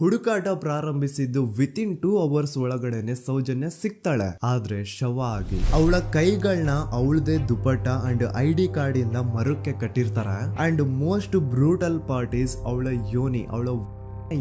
ಹುಡುಕಾಟ ಪ್ರಾರಂಭಿಸಿದ್ದು within 2 hours ಒಳಗಡೆನೆ ಸೌಜನ್ಯ ಸಿಗ್ತಾಳೆ, ಆದ್ರೆ ಶವ ಆಗಿ. ಅವಳ ಕೈಗಳನ್ನ ಅವಳದೇ ದುಪಟ್ಟ ಅಂಡ್ ID ಕಾರ್ಡ್ ಇಂದ ಮರಕ್ಕೆ ಕಟ್ಟಿರ್ತಾರೆ. And most brutal part is ಅವಳ ಯೋನಿ, ಅವಳ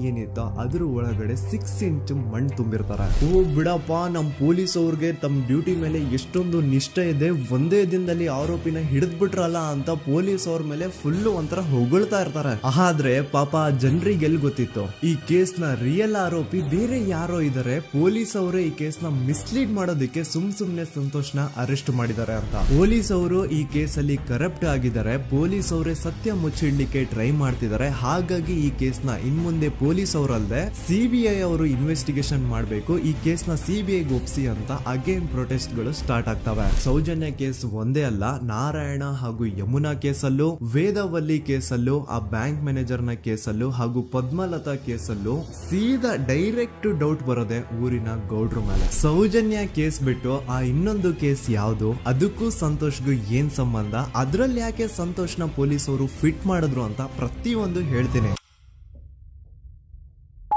ಏನಿತ್ತ ಅದ್ರ ಒಳಗಡೆ 6 ಇಂಚ್ ಮಣ್ಣು ತುಂಬಿರ್ತಾರೆ. ಓ ಬಿಡಪ್ಪ, ನಮ್ ಪೊಲೀಸ್ ಅವ್ರಿಗೆ ತಮ್ಮ ಡ್ಯೂಟಿ ಮೇಲೆ ಎಷ್ಟೊಂದು ನಿಷ್ಠೆ ಇದೆ, ಒಂದೇ ದಿನದಲ್ಲಿ ಆರೋಪಿನ ಹಿಡಿದ್ಬಿಟ್ರಲ್ಲ ಅಂತ ಪೊಲೀಸ್ ಅವ್ರ ಮೇಲೆ ಫುಲ್ ಒಂಥರ ಹೊಗಳ್ತಾ ಇರ್ತಾರೆ. ಆದ್ರೆ ಪಾಪ ಜನರಿಗೆ ಎಲ್ಲಿ ಗೊತ್ತಿತ್ತು ಈ ಕೇಸ್ ನ ರಿಯಲ್ ಆರೋಪಿ ಬೇರೆ ಯಾರೋ ಇದಾರೆ, ಪೊಲೀಸ್ ಅವರೇ ಈ ಕೇಸ್ ನ ಮಿಸ್ಲೀಡ್ ಮಾಡೋದಕ್ಕೆ ಸುಮ್ನೆ ಸಂತೋಷ್ನ ಅರೆಸ್ಟ್ ಮಾಡಿದ್ದಾರೆ ಅಂತ. ಪೊಲೀಸ್ ಅವರು ಈ ಕೇಸ್ ಅಲ್ಲಿ ಕರಪ್ಟ್ ಆಗಿದ್ದಾರೆ, ಪೊಲೀಸ್ ಅವರೇ ಸತ್ಯ ಮುಚ್ಚಿಡ್ಲಿಕ್ಕೆ ಟ್ರೈ ಮಾಡ್ತಿದ್ದಾರೆ. ಹಾಗಾಗಿ ಈ ಕೇಸ್ ನ ಇನ್ಮುಂದೆ ಪೊಲೀಸ್ ಅವರಲ್ಲದೆ CBI ಅವರು ಇನ್ವೆಸ್ಟಿಗೇಷನ್ ಮಾಡಬೇಕು, ಈ ಕೇಸ್ ನ CBI ಒಪ್ಸಿ ಅಂತ ಅಗೇನ್ ಪ್ರೊಟೆಸ್ಟ್ ಗಳು ಸ್ಟಾರ್ಟ್ ಆಗ್ತವೆ. ಸೌಜನ್ಯ ಕೇಸ್ ಒಂದೇ ಅಲ್ಲ, ನಾರಾಯಣ ಹಾಗೂ ಯಮುನಾ ಕೇಸಲ್ಲೂ, ವೇದವಲ್ಲಿ ಕೇಸಲ್ಲೂ, ಆ ಬ್ಯಾಂಕ್ ಮ್ಯಾನೇಜರ್ ನ ಕೇಸಲ್ಲೂ ಹಾಗೂ ಪದ್ಮಲತಾ ಕೇಸಲ್ಲೂ ಸೀದಾ ಡೈರೆಕ್ಟ್ ಡೌಟ್ ಬರೋದೆ ಊರಿನ ಗೌಡ್ರ ಮೇಲೆ. ಸೌಜನ್ಯ ಕೇಸ್ ಬಿಟ್ಟು ಆ ಇನ್ನೊಂದು ಕೇಸ್ ಯಾವುದು, ಅದಕ್ಕೂ ಸಂತೋಷ್ಗೂ ಏನ್ ಸಂಬಂಧ, ಅದ್ರಲ್ಲಿ ಯಾಕೆ ಸಂತೋಷ್ನ ಪೊಲೀಸ್ ಅವರು ಫಿಟ್ ಮಾಡಿದ್ರು ಅಂತ ಪ್ರತಿಯೊಂದು ಹೇಳ್ತೀನಿ.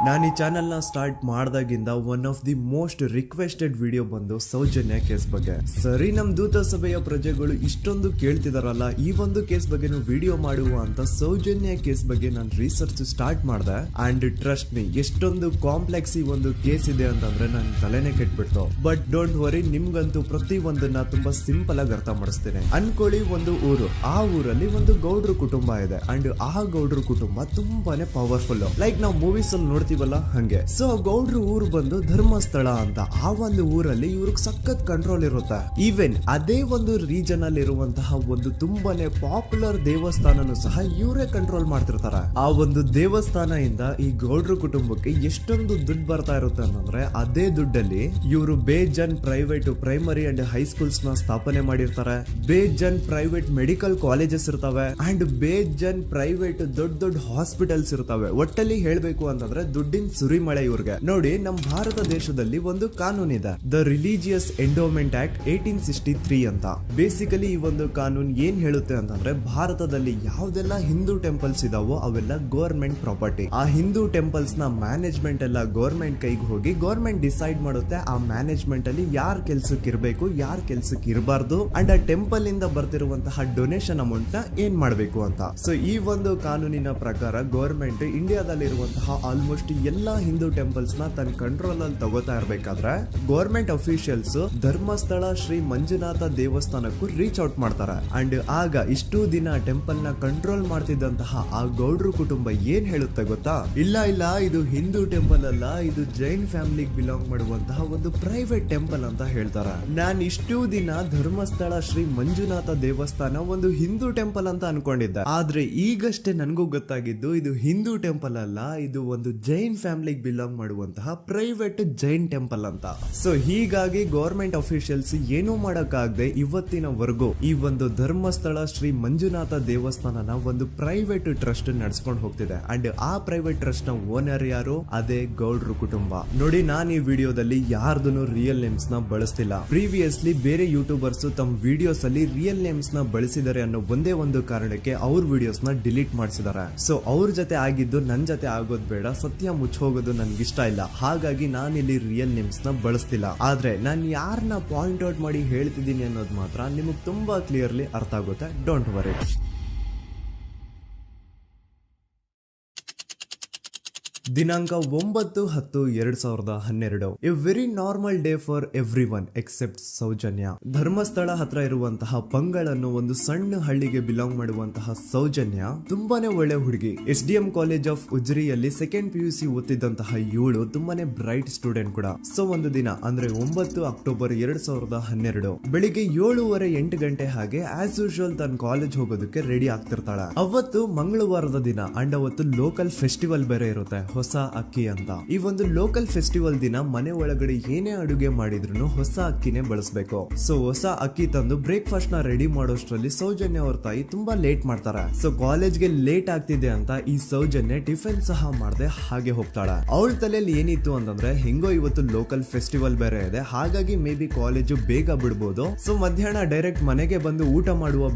ನಾನು ಈ ಚಾನೆಲ್ ನ ಸ್ಟಾರ್ಟ್ ಮಾಡಿದಾಗಿಂದ one of the most requested video ಬಂದು ಸೌಜನ್ಯ ಕೇಸ್ ಬಗ್ಗೆ. ಸರಿ, ನಮ್ ದೂತ ಸಭೆಯ ಪ್ರಜೆಗಳು ಇಷ್ಟೊಂದು ಕೇಳ್ತಿದಾರಲ್ಲ, ಈ ಒಂದು ಕೇಸ್ ಬಗ್ಗೆ ವಿಡಿಯೋ ಮಾಡುವ ಅಂತ ಸೌಜನ್ಯ ಕೇಸ್ ಬಗ್ಗೆ ನಾನು ರಿಸರ್ಚ್ ಸ್ಟಾರ್ಟ್ ಮಾಡಿದೆ. ಅಂಡ್ ಟ್ರಸ್ಟ್ ಮೀ, ಎಷ್ಟೊಂದು ಕಾಂಪ್ಲೆಕ್ಸ್ ಈ ಒಂದು ಕೇಸ್ ಇದೆ ಅಂತಂದ್ರೆ ನನ್ ತಲೆನೇ ಕೆಟ್ಬಿಡ್ತು. ಬಟ್ ಡೋಂಟ್ ವರಿ, ನಿಮ್ಗಂತೂ ಪ್ರತಿ ಒಂದನ್ನ ತುಂಬಾ ಸಿಂಪಲ್ ಆಗಿ ಅರ್ಥ ಮಾಡಿಸ್ತೇನೆ. ಅನ್ಕೊಳ್ಳಿ, ಒಂದು ಊರು, ಆ ಊರಲ್ಲಿ ಒಂದು ಗೌಡ್ರ ಕುಟುಂಬ ಇದೆ. ಅಂಡ್ ಆ ಗೌಡ್ರ ಕುಟುಂಬ ತುಂಬಾನೇ ಪವರ್ಫುಲ್, ಲೈಕ್ ನಾವು ಮೂವೀಸ್ ಅಲ್ಲಿ ನೋಡ್ತೀವಿ ಹಂಗೆ. ಸೊ ಗೌಡ್ರ ಊರು ಬಂದು ಧರ್ಮಸ್ಥಳ ಅಂತ. ಆ ಒಂದು ಊರಲ್ಲಿ ಇವ್ರಿಗೆ ಸಖತ್ ಕಂಟ್ರೋಲ್ ಇರುತ್ತೆ. ಈವನ್ ಅದೇ ಒಂದು ರೀಜನ್ ಅಲ್ಲಿ ಇರುವಂತಹ ಒಂದು ತುಂಬಾನೇ ಪಾಪ್ಯುಲರ್ ದೇವಸ್ಥಾನನು ಸಹ ಇವರೇ ಕಂಟ್ರೋಲ್ ಮಾಡ್ತಿರ್ತಾರೆ. ಆ ಒಂದು ದೇವಸ್ಥಾನ ಇಂದ ಈ ಗೌಡ್ರ ಕುಟುಂಬಕ್ಕೆ ಎಷ್ಟೊಂದು ದುಡ್ಡು ಬರ್ತಾ ಇರುತ್ತೆ ಅಂತಂದ್ರೆ, ಅದೇ ದುಡ್ಡಲ್ಲಿ ಇವರು ಬೇಜನ್ ಪ್ರೈವೇಟ್ ಪ್ರೈಮರಿ ಅಂಡ್ ಹೈಸ್ಕೂಲ್ಸ್ ನ ಸ್ಥಾಪನೆ ಮಾಡಿರ್ತಾರೆ, ಬೇಜನ್ ಪ್ರೈವೇಟ್ ಮೆಡಿಕಲ್ ಕಾಲೇಜಸ್ ಇರ್ತವೆ, ಅಂಡ್ ಬೇಜನ್ ಪ್ರೈವೇಟ್ ದೊಡ್ಡ ದೊಡ್ಡ ಹಾಸ್ಪಿಟಲ್ಸ್ ಇರ್ತವೆ. ಒಟ್ಟಲ್ಲಿ ಹೇಳ್ಬೇಕು ಅಂತಂದ್ರೆ ದುಡ್ಡಿನ ಸುರಿಮಳೆ ಇವ್ರಿಗೆ. ನೋಡಿ, ನಮ್ಮ ಭಾರತ ದೇಶದಲ್ಲಿ ಒಂದು ಕಾನೂನು ಇದೆ, ದ ರಿಲಿಜಿಯಸ್ ಎಂಡೋಮೆಂಟ್ ಆಕ್ಟ್ 1863 ಅಂತ. ಬೇಸಿಕಲಿ ಈ ಒಂದು ಕಾನೂನು ಏನ್ ಹೇಳುತ್ತೆ ಅಂತಂದ್ರೆ, ಭಾರತದಲ್ಲಿ ಯಾವ್ದೆಲ್ಲ ಹಿಂದೂ ಟೆಂಪಲ್ಸ್ ಇದಾವೋ ಅವೆಲ್ಲ ಗವರ್ಮೆಂಟ್ ಪ್ರಾಪರ್ಟಿ. ಆ ಹಿಂದೂ ಟೆಂಪಲ್ಸ್ ನ ಮ್ಯಾನೇಜ್ಮೆಂಟ್ ಎಲ್ಲ ಗವರ್ಮೆಂಟ್ ಕೈಗೆ ಹೋಗಿ ಗವರ್ಮೆಂಟ್ ಡಿಸೈಡ್ ಮಾಡುತ್ತೆ ಆ ಮ್ಯಾನೇಜ್ಮೆಂಟ್ ಅಲ್ಲಿ ಯಾರ್ ಕೆಲ್ಸಕ್ಕೆ ಇರಬೇಕು, ಯಾರ್ ಕೆಲ್ಸಕ್ಕೆ ಇರಬಾರ್ದು, ಅಂಡ್ ಆ ಟೆಂಪಲ್ ಇಂದ ಬರ್ತಿರುವಂತಹ ಡೊನೇಷನ್ ಅಮೌಂಟ್ ನ ಏನ್ ಮಾಡ್ಬೇಕು ಅಂತ. ಸೊ ಈ ಒಂದು ಕಾನೂನಿನ ಪ್ರಕಾರ ಗವರ್ಮೆಂಟ್ ಇಂಡಿಯಾದಲ್ಲಿ ಇರುವಂತಹ ಆಲ್ಮೋಸ್ಟ್ ಎಲ್ಲಾ ಹಿಂದೂ ಟೆಂಪಲ್ಸ್ ನ ತನ್ನ ಕಂಟ್ರೋಲ್ ಅಲ್ಲಿ ತಗೋತಾ ಇರ್ಬೇಕಾದ್ರೆ ಗವರ್ಮೆಂಟ್ ಅಫಿಷಿಯಲ್ಸ್ ಧರ್ಮಸ್ಥಳ ಶ್ರೀ ಮಂಜುನಾಥ ದೇವಸ್ಥಾನಕ್ಕೂ ರೀಚ್ ಔಟ್ ಮಾಡ್ತಾರೆ. ಅಂಡ್ ಆಗ ಇಷ್ಟು ದಿನ ಟೆಂಪಲ್ ನ ಕಂಟ್ರೋಲ್ ಮಾಡ್ತಿದ್ದಂತಹ ಆ ಗೌಡ್ರ ಕುಟುಂಬ ಏನ್ ಹೇಳುತ್ತೆ ಗೊತ್ತಾ, ಇಲ್ಲ ಇದು ಹಿಂದೂ ಟೆಂಪಲ್ ಅಲ್ಲ, ಇದು ಜೈನ್ ಫ್ಯಾಮಿಲಿಗೆ ಬಿಲಾಂಗ್ ಮಾಡುವಂತಹ ಒಂದು ಪ್ರೈವೇಟ್ ಟೆಂಪಲ್ ಅಂತ ಹೇಳ್ತಾರೆ. ನಾನ್ ಇಷ್ಟು ದಿನ ಧರ್ಮಸ್ಥಳ ಶ್ರೀ ಮಂಜುನಾಥ ದೇವಸ್ಥಾನ ಒಂದು ಹಿಂದೂ ಟೆಂಪಲ್ ಅಂತ ಅನ್ಕೊಂಡಿದ್ದೆ, ಆದ್ರೆ ಈಗಷ್ಟೇ ನನ್ಗೂ ಗೊತ್ತಾಗಿದ್ದು ಇದು ಹಿಂದೂ ಟೆಂಪಲ್ ಅಲ್ಲ, ಇದು ಒಂದು ಜೈನ್ ಫ್ಯಾಮಿಲಿಗೆ ಬಿಲಾಂಗ್ ಮಾಡುವಂತಹ ಪ್ರೈವೇಟ್ ಜೈನ್ ಟೆಂಪಲ್ ಅಂತ. ಸೊ ಹೀಗಾಗಿ ಗವರ್ಮೆಂಟ್ ಅಫಿಷಿಯಲ್ಸ್ ಏನೂ ಮಾಡಕ್ಕಾಗದೆ ಇವತ್ತಿನವರೆಗೂ ಈ ಒಂದು ಧರ್ಮಸ್ಥಳ ಶ್ರೀ ಮಂಜುನಾಥ ದೇವಸ್ಥಾನನ ಒಂದು ಪ್ರೈವೇಟ್ ಟ್ರಸ್ಟ್ ನಡೆಸ್ಕೊಂಡು ಹೋಗ್ತಿದೆ. ಅಂಡ್ ಆ ಪ್ರೈವೇಟ್ ಟ್ರಸ್ಟ್ ನ ಓನರ್ ಯಾರು, ಅದೇ ಗೌಡ್ರ ಕುಟುಂಬ. ನೋಡಿ, ನಾನು ಈ ವಿಡಿಯೋದಲ್ಲಿ ಯಾರ್ದು ರಿಯಲ್ ನೇಮ್ಸ್ ನ ಬಳಸ್ತಿಲ್ಲ. ಪ್ರೀವಿಯಸ್ಲಿ ಬೇರೆ ಯೂಟ್ಯೂಬರ್ಸ್ ತಮ್ಮ ವಿಡಿಯೋಸ್ ಅಲ್ಲಿ ರಿಯಲ್ ನೇಮ್ಸ್ ನ ಬಳಸಿದ್ದಾರೆ ಅನ್ನೋ ಒಂದೇ ಒಂದು ಕಾರಣಕ್ಕೆ ಅವ್ರ ವಿಡಿಯೋಸ್ ನ ಡಿಲೀಟ್ ಮಾಡಿಸಿದ್ದಾರೆ. ಸೊ ಅವ್ರ ಜೊತೆ ಆಗಿದ್ದು ನನ್ ಜೊತೆ ಆಗೋದ್ ಬೇಡ, ಸತ್ಯ ಮುಚ್ಚೋಗೋದು ನನ್ಗೆ ಇಷ್ಟ ಇಲ್ಲ. ಹಾಗಾಗಿ ನಾನು ಇಲ್ಲಿ ರಿಯಲ್ ನೇಮ್ಸ್ ನ ಬಳಸ್ತಿಲ್ಲ. ಆದ್ರೆ ನಾನು ಯಾರನ್ನ ಪಾಯಿಂಟ್ ಔಟ್ ಮಾಡಿ ಹೇಳ್ತಿದ್ದೀನಿ ಅನ್ನೋದು ಮಾತ್ರ ನಿಮಗೆ ತುಂಬಾ ಕ್ಲಿಯರ್ಲಿ ಅರ್ಥ ಆಗುತ್ತೆ. Don't worry. ದಿನಾಂಕ 9/10/2012. A very normal day for everyone except Soujanya. Dharmasthala ಹತ್ರ ಇರುವಂತಹ ಪಂಗಳ್ ಅನ್ನೋ ಒಂದು ಸಣ್ಣ ಹಳ್ಳಿಗೆ ಬಿಲಾಂಗ್ ಮಾಡುವಂತಹ ಸೌಜನ್ಯ ತುಂಬಾನೇ ಒಳ್ಳೆ ಹುಡುಗಿ. SDM ಕಾಲೇಜ್ ಆಫ್ ಉಜ್ರಿಯಲ್ಲಿ 2nd PUC ಓದ್ತಿದ್ದಂತಹ ಇವಳು ತುಂಬಾನೇ ಬ್ರೈಟ್ ಸ್ಟೂಡೆಂಟ್ ಕೂಡ. ಸೊ ಒಂದು ದಿನ ಅಂದ್ರೆ 9 ಅಕ್ಟೋಬರ್ 2012 ಬೆಳಿಗ್ಗೆ 7:30-8 ಗಂಟೆ ಹಾಗೆ ಆಸ್ ಯೂಶುವಲ್ ತನ್ನ ಕಾಲೇಜ್ ಹೋಗೋದಕ್ಕೆ ರೆಡಿ ಆಗ್ತಿರ್ತಾಳೆ. ಅವತ್ತು ಮಂಗಳವಾರದ ದಿನ ಅಂಡ್ ಅವತ್ತು ಲೋಕಲ್ ಫೆಸ್ಟಿವಲ್ ಬೇರೆ ಇರುತ್ತೆ, ಹೊಸ ಅಕ್ಕಿ ಅಂತ. ಈ ಒಂದು ಲೋಕಲ್ ಫೆಸ್ಟಿವಲ್ ದಿನ ಮನೆ ಒಳಗಡೆ ಏನೇ ಅಡುಗೆ ಮಾಡಿದ್ರು ಹೊಸ ಅಕ್ಕಿನೇ ಬಳಸಬೇಕು. ಸೊ ಹೊಸ ಅಕ್ಕಿ ತಂದು ಬ್ರೇಕ್ಫಾಸ್ಟ್ ನ ರೆಡಿ ಮಾಡೋಷ್ಟ್ರಲ್ಲಿ ಸೌಜನ್ಯ ಅವ್ರ ತಾಯಿ ತುಂಬಾ ಲೇಟ್ ಮಾಡ್ತಾರೆ. ಸೊ ಕಾಲೇಜ್ಗೆ ಲೇಟ್ ಆಗ್ತಿದೆ ಅಂತ ಈ ಸೌಜನ್ಯ ಟಿಫಿನ್ ಸಹ ಮಾಡದೆ ಹಾಗೆ ಹೋಗ್ತಾಳೆ. ಅವಳ ತಲೆಯಲ್ಲಿ ಏನಿತ್ತು ಅಂತಂದ್ರೆ, ಹೆಂಗೋ ಇವತ್ತು ಲೋಕಲ್ ಫೆಸ್ಟಿವಲ್ ಬೇರೆ ಇದೆ, ಹಾಗಾಗಿ ಮೇ ಬಿ ಕಾಲೇಜು ಬೇಗ ಬಿಡ್ಬೋದು, ಸೊ ಮಧ್ಯಾಹ್ನ ಡೈರೆಕ್ಟ್ ಮನೆಗೆ ಬಂದು ಊಟ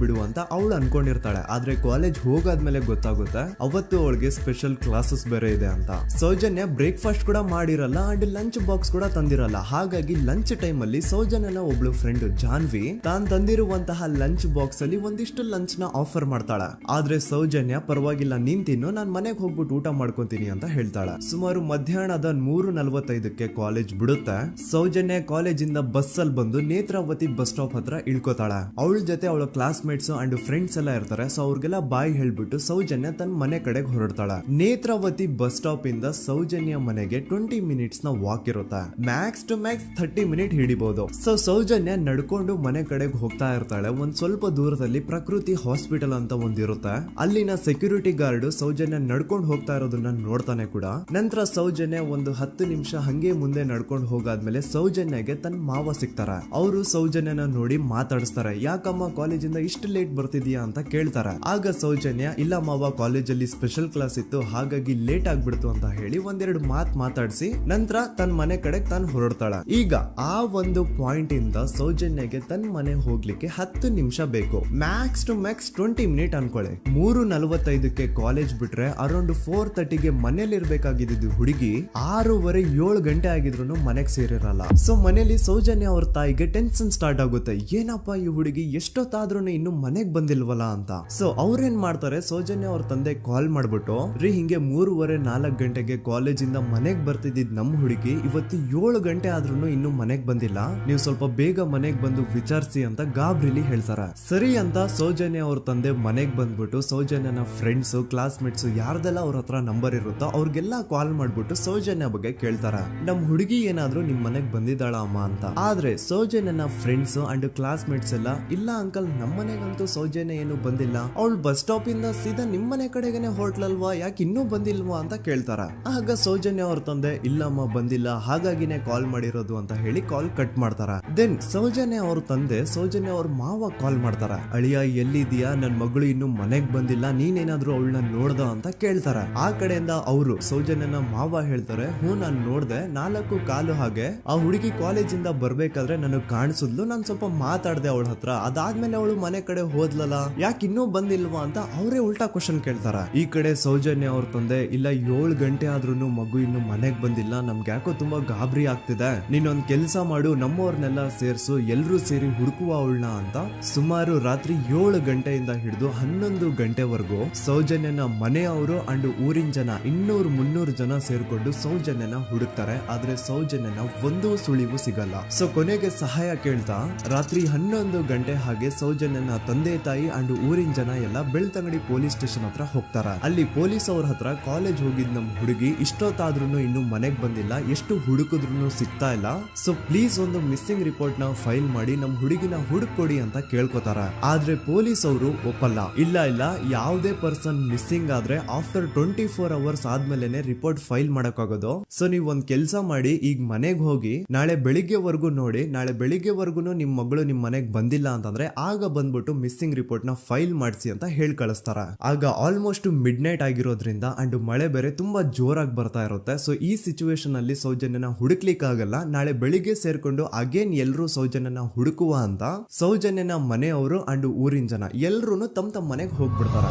ಬಿಡುವ ಅಂತ ಅವಳು ಅನ್ಕೊಂಡಿರ್ತಾಳೆ. ಆದ್ರೆ ಕಾಲೇಜ್ ಹೋಗಾದ್ಮೇಲೆ ಗೊತ್ತಾಗುತ್ತೆ ಅವತ್ತು ಅವಳಿಗೆ ಸ್ಪೆಷಲ್ ಕ್ಲಾಸಸ್ ಬೇರೆ ಇದೆ ಅಂತ. ಸೌಜನ್ಯ ಬ್ರೇಕ್ಫಾಸ್ಟ್ ಕೂಡ ಮಾಡಿರಲ್ಲ ಅಂಡ್ ಲಂಚ್ ಬಾಕ್ಸ್ ಕೂಡ ತಂದಿರಲ್ಲ. ಹಾಗಾಗಿ ಲಂಚ್ ಟೈಮ್ ಅಲ್ಲಿ ಸೌಜನ್ಯನ ಒಬ್ಳು ಫ್ರೆಂಡ್ ಜಾನ್ವಿ ತಾನ್ ತಂದಿರುವಂತಹ ಲಂಚ್ ಬಾಕ್ಸ್ ಅಲ್ಲಿ ಒಂದಿಷ್ಟು ಲಂಚ್ ನ ಆಫರ್ ಮಾಡ್ತಾಳ. ಆದ್ರೆ ಸೌಜನ್ಯ ಪರವಾಗಿಲ್ಲ ನೀನ್ ತಿನ್ನು, ನಾನ್ ಮನೆಗೆ ಹೋಗ್ಬಿಟ್ಟು ಊಟ ಮಾಡ್ಕೊಂತೀನಿ ಅಂತ ಹೇಳ್ತಾಳ. ಸುಮಾರು ಮಧ್ಯಾಹ್ನದ 3:45ಕ್ಕೆ ಕಾಲೇಜ್ ಬಿಡುತ್ತೆ. ಸೌಜನ್ಯ ಕಾಲೇಜ್ ಇಂದ ಬಸ್ ಅಲ್ಲಿ ಬಂದು ನೇತ್ರಾವತಿ ಬಸ್ ಸ್ಟಾಪ್ ಹತ್ರ ಇಳ್ಕೋತಾಳ. ಅವಳ ಜೊತೆ ಅವಳ ಕ್ಲಾಸ್ ಮೇಟ್ಸ್ ಅಂಡ್ ಫ್ರೆಂಡ್ಸ್ ಎಲ್ಲ ಇರ್ತಾರೆ. ಸೊ ಅವ್ರಿಗೆಲ್ಲ ಬಾಯ್ ಹೇಳ್ಬಿಟ್ಟು ಸೌಜನ್ಯ ತನ್ನ ಮನೆ ಕಡೆಗೆ ಹೊರಡ್ತಾಳ. ನೇತ್ರಾವತಿ ಬಸ್ ಸ್ಟಾಪ್ ಇಂದ ಸೌಜನ್ಯ ಮನೆಗೆ 20 ಮಿನಿಟ್ಸ್ ನ ವಾಕ್ ಇರುತ್ತೆ. ಮ್ಯಾಕ್ಸ್ ಟು ಮ್ಯಾಕ್ಸ್ 30 ಮಿನಿಟ್ ಹಿಡಿಬಹುದು. ಸೊ ಸೌಜನ್ಯ ನಡ್ಕೊಂಡು ಮನೆ ಕಡೆಗೆ ಹೋಗ್ತಾ ಇರ್ತಾಳೆ. ಒಂದ್ ಸ್ವಲ್ಪ ದೂರದಲ್ಲಿ ಪ್ರಕೃತಿ ಹಾಸ್ಪಿಟಲ್ ಅಂತ ಒಂದಿರುತ್ತೆ. ಅಲ್ಲಿನ ಸೆಕ್ಯೂರಿಟಿ ಗಾರ್ಡ್ ಸೌಜನ್ಯ ನಡ್ಕೊಂಡು ಹೋಗ್ತಾ ಇರೋದನ್ನ ನೋಡ್ತಾನೆ ಕೂಡ. ನಂತರ ಸೌಜನ್ಯ ಒಂದು 10 ನಿಮಿಷ ಹಂಗೆ ಮುಂದೆ ನಡ್ಕೊಂಡು ಹೋಗಾದ್ಮೇಲೆ ಸೌಜನ್ಯಗೆ ತನ್ನ ಮಾವ ಸಿಗ್ತಾರ. ಅವರು ಸೌಜನ್ಯನ ನೋಡಿ ಮಾತಾಡಿಸ್ತಾರೆ. ಯಾಕಮ್ಮ ಕಾಲೇಜಿಂದ ಇಷ್ಟು ಲೇಟ್ ಬರ್ತಿದ್ಯಾ ಅಂತ ಕೇಳ್ತಾರೆ. ಆಗ ಸೌಜನ್ಯ ಇಲ್ಲ ಮಾವ, ಕಾಲೇಜಲ್ಲಿ ಸ್ಪೆಷಲ್ ಕ್ಲಾಸ್ ಇತ್ತು ಹಾಗಾಗಿ ಲೇಟ್ ಆಗ್ಬಿಡ್ತು ಅಂತ ಹೇಳಿ ಒಂದೆರಡು ಮಾತಾಡಿಸಿ ನಂತರ ತನ್ನ ಮನೆ ಕಡೆ ತಾನು ಹೊರಡ್ತಾಳ. ಈಗ ಆ ಒಂದು ಪಾಯಿಂಟ್ ಇಂದ ಸೌಜನ್ಯಗೆ ತನ್ನ ಮನೆ ಹೋಗ್ಲಿಕ್ಕೆ 10 ನಿಮಿಷ ಬೇಕು. ಮ್ಯಾಕ್ಸ್ ಟು ಮ್ಯಾಕ್ಸ್ 20 ಮಿನಿಟ್ ಅನ್ಕೊಳ್ಳಿ. 3:45ಕ್ಕೆ ಕಾಲೇಜ್ ಬಿಟ್ರೆ ಅರೌಂಡ್ 4:30ಗೆ ಮನೇಲಿ ಇರ್ಬೇಕಾಗಿದ್ದು ಹುಡುಗಿ 6:30-7 ಗಂಟೆ ಆಗಿದ್ರು ಮನೆಗೆ ಸೇರಿರಲ್ಲ. ಸೊ ಮನೇಲಿ ಸೌಜನ್ಯ ಅವ್ರ ತಾಯಿಗೆ ಟೆನ್ಷನ್ ಸ್ಟಾರ್ಟ್ ಆಗುತ್ತೆ. ಏನಪ್ಪಾ ಈ ಹುಡುಗಿ ಎಷ್ಟೊತ್ತಾದ್ರೂ ಇನ್ನು ಮನೆಗ್ ಬಂದಿಲ್ವಲ್ಲ ಅಂತ. ಸೊ ಅವ್ರೇನ್ ಮಾಡ್ತಾರೆ, ಸೌಜನ್ಯ ಅವ್ರ ತಂದೆ ಕಾಲ್ ಮಾಡ್ಬಿಟ್ಟು ರೀ ಹಿಂಗೆ 3:30-4 ಗಂಟೆಗೆ ಕಾಲೇಜ್ ಇಂದ ಮನೆಗ್ ಬರ್ತಿದ್ದಿದ್ ನಮ್ ಹುಡುಗಿ ಇವತ್ತು 7 ಗಂಟೆ ಆದ್ರೂ ಇನ್ನು ಮನೆಗ್ ಬಂದಿಲ್ಲ, ನೀವು ಸ್ವಲ್ಪ ಬೇಗ ಮನೆಗ್ ಬಂದು ವಿಚಾರಿಸಿ ಅಂತ ಗಾಬ್ರಿಲಿ ಹೇಳ್ತಾರೆ. ಸರಿ ಅಂತ ಸೌಜನ್ಯ ಅವ್ರ ತಂದೆ ಮನೆಗ್ ಬಂದ್ಬಿಟ್ಟು ಸೌಜನ್ಯನ ಫ್ರೆಂಡ್ಸ್ ಕ್ಲಾಸ್ ಮೇಟ್ಸ್ ಯಾರ್ದೆಲ್ಲ ಅವ್ರ ಹತ್ರ ನಂಬರ್ ಇರುತ್ತೋ ಅವ್ರಿಗೆಲ್ಲ ಕಾಲ್ ಮಾಡ್ಬಿಟ್ಟು ಸೌಜನ್ಯ ಬಗ್ಗೆ ಕೇಳ್ತಾರ. ನಮ್ ಹುಡುಗಿ ಏನಾದ್ರು ನಿಮ್ ಮನೆಗ್ ಬಂದಿದ್ದಾಳ ಅಮ್ಮ ಅಂತ. ಆದ್ರೆ ಸೌಜನ್ಯನ ಫ್ರೆಂಡ್ಸ್ ಅಂಡ್ ಕ್ಲಾಸ್ ಮೇಟ್ಸ್ ಎಲ್ಲ ಇಲ್ಲ ಅಂಕಲ್ ನಮ್ಮ ಮನೆಗಂತೂ ಸೌಜನ್ಯ ಏನು ಬಂದಿಲ್ಲ, ಅವಳು ಬಸ್ ಸ್ಟಾಪ್ ಇಂದ ಸೀದಾ ನಿಮ್ ಮನೆ ಕಡೆಗೇನೆ ಹೊರಟ್ಲಲ್ವಾ, ಯಾಕೆ ಇನ್ನೂ ಬಂದಿಲ್ವಾ ಅಂತ ಕೇಳ್ತಾರ. ಆಗ ಸೌಜನ್ಯ ಅವ್ರ ತಂದೆ ಇಲ್ಲಮ್ಮ ಬಂದಿಲ್ಲ ಹಾಗಾಗಿನೇ ಕಾಲ್ ಮಾಡಿರೋದು ಅಂತ ಹೇಳಿ ಕಾಲ್ ಕಟ್ ಮಾಡ್ತಾರ. ದೆನ್ ಸೌಜನ್ಯ ಅವ್ರ ತಂದೆ ಸೌಜನ್ಯ ಅವ್ರ ಮಾವ ಕಾಲ್ ಮಾಡ್ತಾರ. ಅಳಿಯ ಎಲ್ಲಿದ್ಯಾ, ನನ್ ಮಗಳು ಇನ್ನು ಮನೆಗ್ ಬಂದಿಲ್ಲ, ನೀನೇನಾದ್ರೂ ಅವಳನ್ನ ನೋಡ್ದ ಅಂತ ಕೇಳ್ತಾರ. ಆ ಕಡೆಯಿಂದ ಅವರು ಸೌಜನ್ಯನ ಮಾವ ಹೇಳ್ತಾರೆ, ನಾನ್ ನೋಡ್ದೆ 4 ಕಾಲು ಹಾಗೆ ಆ ಹುಡುಗಿ ಕಾಲೇಜಿಂದ ಬರ್ಬೇಕಾದ್ರೆ ನನಗ್ ಕಾಣಿಸಿದ್ಲು, ನಾನ್ ಸ್ವಲ್ಪ ಮಾತಾಡ್ದೆ ಅವಳ ಹತ್ರ, ಅದಾದ್ಮೇಲೆ ಅವಳು ಮನೆ ಕಡೆ ಹೋದ್ಲಲ್ಲ, ಯಾಕೆ ಇನ್ನೂ ಬಂದಿಲ್ವಾ ಅಂತ ಅವರೇ ಉಲ್ಟಾ ಕ್ವಶನ್ ಕೇಳ್ತಾರ. ಈ ಕಡೆ ಸೌಜನ್ಯ ಅವ್ರ ತಂದೆ ಇಲ್ಲ 7 ಗಂಟೆ ಆದ್ರೂ ಮಗು ಇನ್ನು ಮನೆಗ್ ಬಂದಿಲ್ಲ, ನಮ್ಗೆ ಯಾಕೋ ತುಂಬಾ ಗಾಬರಿ ಆಗ್ತಿದೆ, ನೀನೊಂದ್ ಕೆಲ್ಸ ಮಾಡು ನಮ್ಮವ್ರನ್ನೆಲ್ಲ ಸೇರ್ಸು ಎಲ್ರೂ ಸೇರಿ ಹುಡುಕುವ ಅವಳನ್ನ ಅಂತ ಸುಮಾರು ರಾತ್ರಿ 7 ಗಂಟೆಯಿಂದ ಹಿಡಿದು 11 ಗಂಟೆವರೆಗೂ ಸೌಜನ್ಯನ ಮನೆಯವರು ಅಂಡ್ ಊರಿನ ಜನ 200-300 ಜನ ಸೇರ್ಕೊಂಡು ಸೌಜನ್ಯನ ಹುಡುಕ್ತಾರೆ. ಆದ್ರೆ ಸೌಜನ್ಯನ ಒಂದು ಸುಳಿವು ಸಿಗಲ್ಲ. ಸೊ ಕೊನೆಗೆ ಸಹಾಯ ಕೇಳ್ತಾ ರಾತ್ರಿ 11 ಗಂಟೆ ಹಾಗೆ ಸೌಜನ್ಯನ ತಂದೆ ತಾಯಿ ಅಂಡ್ ಊರಿನ ಜನ ಎಲ್ಲ ಬೆಳ್ತಂಗಡಿ ಪೊಲೀಸ್ ಸ್ಟೇಷನ್ ಹತ್ರ ಹೋಗ್ತಾರ. ಅಲ್ಲಿ ಪೊಲೀಸ್ ಅವ್ರ ಹತ್ರ ಕಾಲೇಜ್ ಹೋಗಿದ್ ನಮ್ ಹುಡುಗಿ ಇಷ್ಟೊತ್ತಾದ್ರೂ ಇನ್ನು ಮನೆಗ್ ಬಂದಿಲ್ಲ, ಎಷ್ಟು ಹುಡುಕಿದ್ರು ಸಿಗ್ತಾ ಇಲ್ಲ, ಸೊ ಪ್ಲೀಸ್ ಒಂದು ಮಿಸ್ಸಿಂಗ್ ರಿಪೋರ್ಟ್ ನ ಫೈಲ್ ಮಾಡಿ ನಮ್ ಹುಡುಗಿನ ಹುಡುಕೊಡಿ ಅಂತ ಕೇಳ್ಕೊತಾರ. ಆದ್ರೆ ಪೊಲೀಸ್ ಅವರು ಒಪ್ಪಲ್ಲ. ಇಲ್ಲ ಯಾವುದೇ ಪರ್ಸನ್ ಮಿಸ್ಸಿಂಗ್ ಆದ್ರೆ ಆಫ್ಟರ್ 24 ಅವರ್ಸ್ ಆದ್ಮೇಲೆ ರಿಪೋರ್ಟ್ ಫೈಲ್ ಮಾಡಕ್ಕಾಗೋದು. ಸೊ ನೀವ್ ಒಂದ್ ಕೆಲ್ಸ ಮಾಡಿ, ಈಗ ಮನೆಗ್ ಹೋಗಿ ನಾಳೆ ಬೆಳಿಗ್ಗೆವರೆಗೂ ನೋಡಿ, ನಾಳೆ ಬೆಳಿಗ್ಗೆವರೆಗೂ ನಿಮ್ ಮಗಳು ನಿಮ್ ಮನೆಗ್ ಬಂದಿಲ್ಲ ಅಂತಂದ್ರೆ ಆಗ ಬಂದ್ಬಿಟ್ಟು ಮಿಸ್ಸಿಂಗ್ ರಿಪೋರ್ಟ್ ನ ಫೈಲ್ ಮಾಡಿಸಿ ಅಂತ ಹೇಳಿ ಕಳಿಸ್ತಾರ. ಆಗ ಆಲ್ಮೋಸ್ಟ್ ಮಿಡ್ ನೈಟ್ ಆಗಿರೋದ್ರಿಂದ ಅಂಡ್ ಮಳೆ ಬೇರೆ ತುಂಬಾ ಜೋರಾಗಿ ಬರ್ತಾ ಇರುತ್ತೆ. ಸೊ ಈ ಸಿಚುವೇಶನ್ ಅಲ್ಲಿ ಸೌಜನ್ಯನ ಹುಡುಕ್ಲಿಕ್ಕೆ ಆಗಲ್ಲ. ನಾಳೆ ಬೆಳಿಗ್ಗೆ ಸೇರ್ಕೊಂಡು ಅಗೇನ್ ಎಲ್ರು ಸೌಜನ್ಯನ ಹುಡುಕುವ ಅಂತ ಸೌಜನ್ಯನ ಮನೆಯವರು ಅಂಡ್ ಊರಿನ ಜನ ಎಲ್ರು ತಮ್ಮ ಮನೆಗೆ ಹೋಗ್ಬಿಡ್ತಾರ.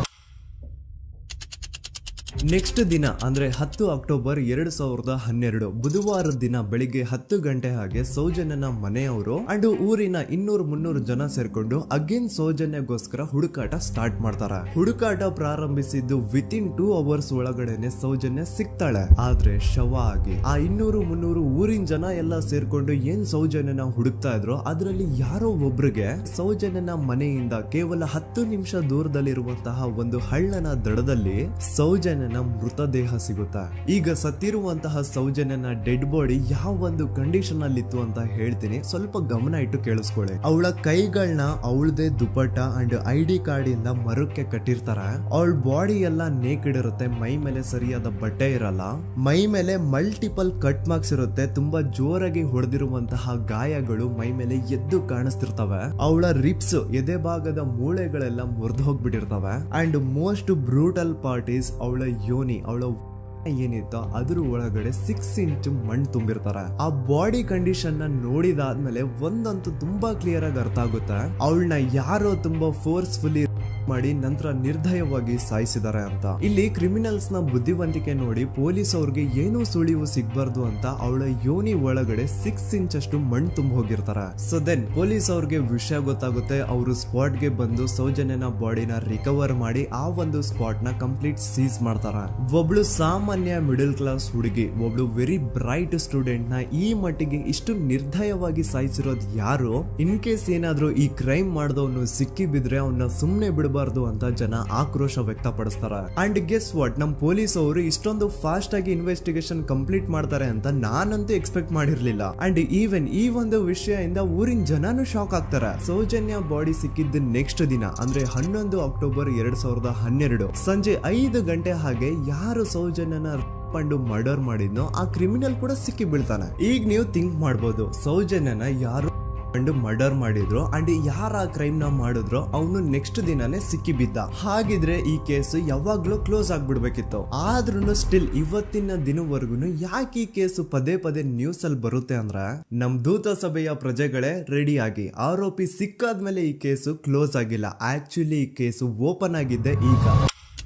ನೆಕ್ಸ್ಟ್ ದಿನ ಅಂದ್ರೆ 10 ಅಕ್ಟೋಬರ್ 2012 ಬುಧವಾರದ ದಿನ ಬೆಳಿಗ್ಗೆ 10 ಗಂಟೆ ಹಾಗೆ ಸೌಜನ್ಯನ ಮನೆಯವರು ಅಂಡ್ ಊರಿನ 200-300 ಜನ ಸೇರ್ಕೊಂಡು ಅಗೇನ್ ಸೌಜನ್ಯಗೋಸ್ಕರ ಹುಡುಕಾಟ ಸ್ಟಾರ್ಟ್ ಮಾಡ್ತಾರ. ಹುಡುಕಾಟ ಪ್ರಾರಂಭಿಸಿದ್ದು ವಿತಿನ್ 2 ಅವರ್ಸ್ ಒಳಗಡೆನೆ ಸೌಜನ್ಯ ಸಿಗ್ತಾಳೆ. ಆದ್ರೆ ಶವ ಆಗಿ ಆ 200-300 ಊರಿನ ಜನ ಎಲ್ಲ ಸೇರ್ಕೊಂಡು ಏನ್ ಸೌಜನ್ಯನ ಹುಡುಕ್ತಾ ಇದ್ರು ಅದರಲ್ಲಿ ಯಾರೋ ಒಬ್ರಿಗೆ ಸೌಜನ್ಯನ ಮನೆಯಿಂದ ಕೇವಲ 10 ನಿಮಿಷ ದೂರದಲ್ಲಿರುವಂತಹ ಒಂದು ಹಳ್ಳನ ದಡದಲ್ಲಿ ಸೌಜನ್ಯನ ಮೃತದೇಹ ಸಿಗುತ್ತಾ. ಈಗ ಸತ್ತಿರುವಂತಹ ಸೌಜನ್ಯನ ಡೆಡ್ ಬಾಡಿ ಯಾವ ಒಂದು ಕಂಡೀಷನ್ ಅಲ್ಲಿ ಇತ್ತು ಅಂತ ಹೇಳ್ತೀನಿ, ಸ್ವಲ್ಪ ಗಮನ ಇಟ್ಟು ಕೇಳಿಸ್ಕೊಳ್ಳಿ. ಅವಳ ಕೈಗಳನ್ನ ಅವಳದೇ ದುಪಟ್ಟ ಅಂಡ್ ID ಕಾರ್ಡ್ ಇಂದ ಮರಕ್ಕೆ ಕಟ್ಟಿರ್ತಾರ. ಅವಳ ಬಾಡಿ ಎಲ್ಲ ನೇಕೆಡ್ ಇರುತ್ತೆ, ಮೈ ಮೇಲೆ ಸರಿಯಾದ ಬಟ್ಟೆ ಇರಲ್ಲ, ಮೈ ಮೇಲೆ ಮಲ್ಟಿಪಲ್ ಕಟ್ ಮಾರ್ಕ್ಸ್ ಇರುತ್ತೆ, ತುಂಬಾ ಜೋರಾಗಿ ಹೊಡೆದಿರುವಂತಹ ಗಾಯಗಳು ಮೈ ಮೇಲೆ ಎದ್ದು ಕಾಣಿಸ್ತಿರ್ತವೆ. ಅವಳ ರಿಪ್ಸ್ ಎದೆ ಭಾಗದ ಮೂಳೆಗಳೆಲ್ಲ ಮುರಿದು ಹೋಗ್ಬಿಟ್ಟಿರ್ತವೆ. And most brutal part is ಅವಳ ಯೋನಿ, ಅವಳ ಏನಿತ್ತು ಅದ್ರ ಒಳಗಡೆ 6 ಇಂಚ್ ಮಣ್ಣು ತುಂಬಿರ್ತಾರ. ಆ ಬಾಡಿ ಕಂಡೀಷನ್ ನ ನೋಡಿದಾದ್ಮೇಲೆ ಒಂದಂತೂ ತುಂಬಾ ಕ್ಲಿಯರ್ ಆಗಿ ಅರ್ಥ ಆಗುತ್ತೆ, ಅವಳನ್ನ ಯಾರೋ ತುಂಬಾ ಫೋರ್ಸ್ಫುಲಿ ಮಾಡಿ ನಂತರ ನಿರ್ದಯವಾಗಿ ಸಾಯಿಸಿದ್ದಾರೆ ಅಂತ. ಇಲ್ಲಿ ಕ್ರಿಮಿನಲ್ಸ್ ನ ಬುದ್ಧಿವಂತಿಕೆ ನೋಡಿ ಪೊಲೀಸ್ ಅವ್ರಿಗೆ ಏನೂ ಸುಳಿವು ಸಿಗ್ಬಾರ್ದು ಅಂತ ಅವಳ ಯೋನಿ ಒಳಗಡೆ 6 ಇಂಚ್ ಅಷ್ಟು ಮಣ್ಣು ತುಂಬ ಹೋಗಿರ್ತಾರೆ. ಸೊ ದೆನ್ ಪೊಲೀಸ್ ಅವ್ರಿಗೆ ವಿಷಯ ಗೊತ್ತಾಗುತ್ತೆ. ಅವರು ಸ್ಪಾಟ್ ಗೆ ಬಂದು ಸೌಜನ್ಯನ ಬಾಡಿನ ರಿಕವರ್ ಮಾಡಿ ಆ ಒಂದು ಸ್ಪಾಟ್ ನ ಕಂಪ್ಲೀಟ್ ಸೀಸ್ ಮಾಡ್ತಾರೆ. ಒಬ್ಳು ಸಾಮಾನ್ಯ ಮಿಡಲ್ ಕ್ಲಾಸ್ ಹುಡುಗಿ, ಒಬ್ಳು ವೆರಿ ಬ್ರೈಟ್ ಸ್ಟೂಡೆಂಟ್ ನ ಈ ಮಟ್ಟಿಗೆ ಇಷ್ಟು ನಿರ್ದಯವಾಗಿ ಸಾಯಿಸಿರೋದು ಯಾರು? ಇನ್ ಕೇಸ್ ಏನಾದ್ರೂ ಈ ಕ್ರೈಮ್ ಮಾಡಿದವನು ಸಿಕ್ಕಿ ಬಿದ್ರೆ ಅವನ್ನ ಸುಮ್ನೆ ಬಿಡಬಾರ್ದು ಅಂತ ಜನ ಆಕ್ರೋಶ ವ್ಯಕ್ತಪಡಿಸ್ತಾರೆ. ಅಂಡ್ ಗೆಸ್ ವಾಟ್, ನಮ್ ಪೊಲೀಸ್ ಅವರು ಇಷ್ಟೊಂದು ಫಾಸ್ಟ್ ಆಗಿ ಇನ್ವೆಸ್ಟಿಗೇಷನ್ ಕಂಪ್ಲೀಟ್ ಮಾಡ್ತಾರೆ ಅಂತ ನಾನಂತೂ ಎಕ್ಸ್ಪೆಕ್ಟ್ ಮಾಡಿರ್ಲಿಲ್ಲ. ಅಂಡ್ ಈವನ್ ಈ ಒಂದು ವಿಷಯದಿಂದ ಊರಿನ ಜನನು ಶಾಕ್ ಆಗ್ತಾರೆ. ಸೌಜನ್ಯ ಬಾಡಿ ಸಿಕ್ಕಿದ್ದ ನೆಕ್ಸ್ಟ್ ದಿನ ಅಂದ್ರೆ 11 ಅಕ್ಟೋಬರ್ 2012 ಸಂಜೆ 5 ಗಂಟೆ ಹಾಗೆ ಯಾರು ಸೌಜನ್ಯನ ಮರ್ಡರ್ ಮಾಡಿದ್ನೋ ಆ ಕ್ರಿಮಿನಲ್ ಕೂಡ ಸಿಕ್ಕಿ ಬೀಳ್ತಾನೆ. ಈಗ ನೀವು ಥಿಂಕ್ ಮಾಡ್ಬೋದು, ಸೌಜನ್ಯನ ಯಾರು ಮರ್ಡರ್ ಮಾಡಿದ್ರು ಅಂಡ್ ಯಾರ ಕ್ರೈಮ್ ನ ಮಾಡಿದ್ರು ಅವನು ನೆಕ್ಸ್ಟ್ ದಿನಾನೇ ಸಿಕ್ಕಿ ಬಿದ್ದ. ಹಾಗಿದ್ರೆ ಈ ಕೇಸ್ ಯಾವಾಗ್ಲೂ ಕ್ಲೋಸ್ ಆಗ್ಬಿಡ್ಬೇಕಿತ್ತು. ಆದ್ರೂ ಸ್ಟಿಲ್ ಇವತ್ತಿನ ದಿನವರೆಗೂ ಯಾಕೆ ಈ ಕೇಸ್ ಪದೇ ಪದೇ ನ್ಯೂಸ್ ಅಲ್ಲಿ ಬರುತ್ತೆ ಅಂದ್ರೆ, ನಮ್ ದೂತ ಸಭೆಯ ಪ್ರಜೆಗಳೇ ರೆಡಿ ಆಗಿ, ಆರೋಪಿ ಸಿಕ್ಕಾದ್ಮೇಲೆ ಈ ಕೇಸು ಕ್ಲೋಸ್ ಆಗಿಲ್ಲ. ಆಕ್ಚುಲಿ ಈ ಕೇಸು ಓಪನ್ ಆಗಿದ್ದೆ ಈಗ.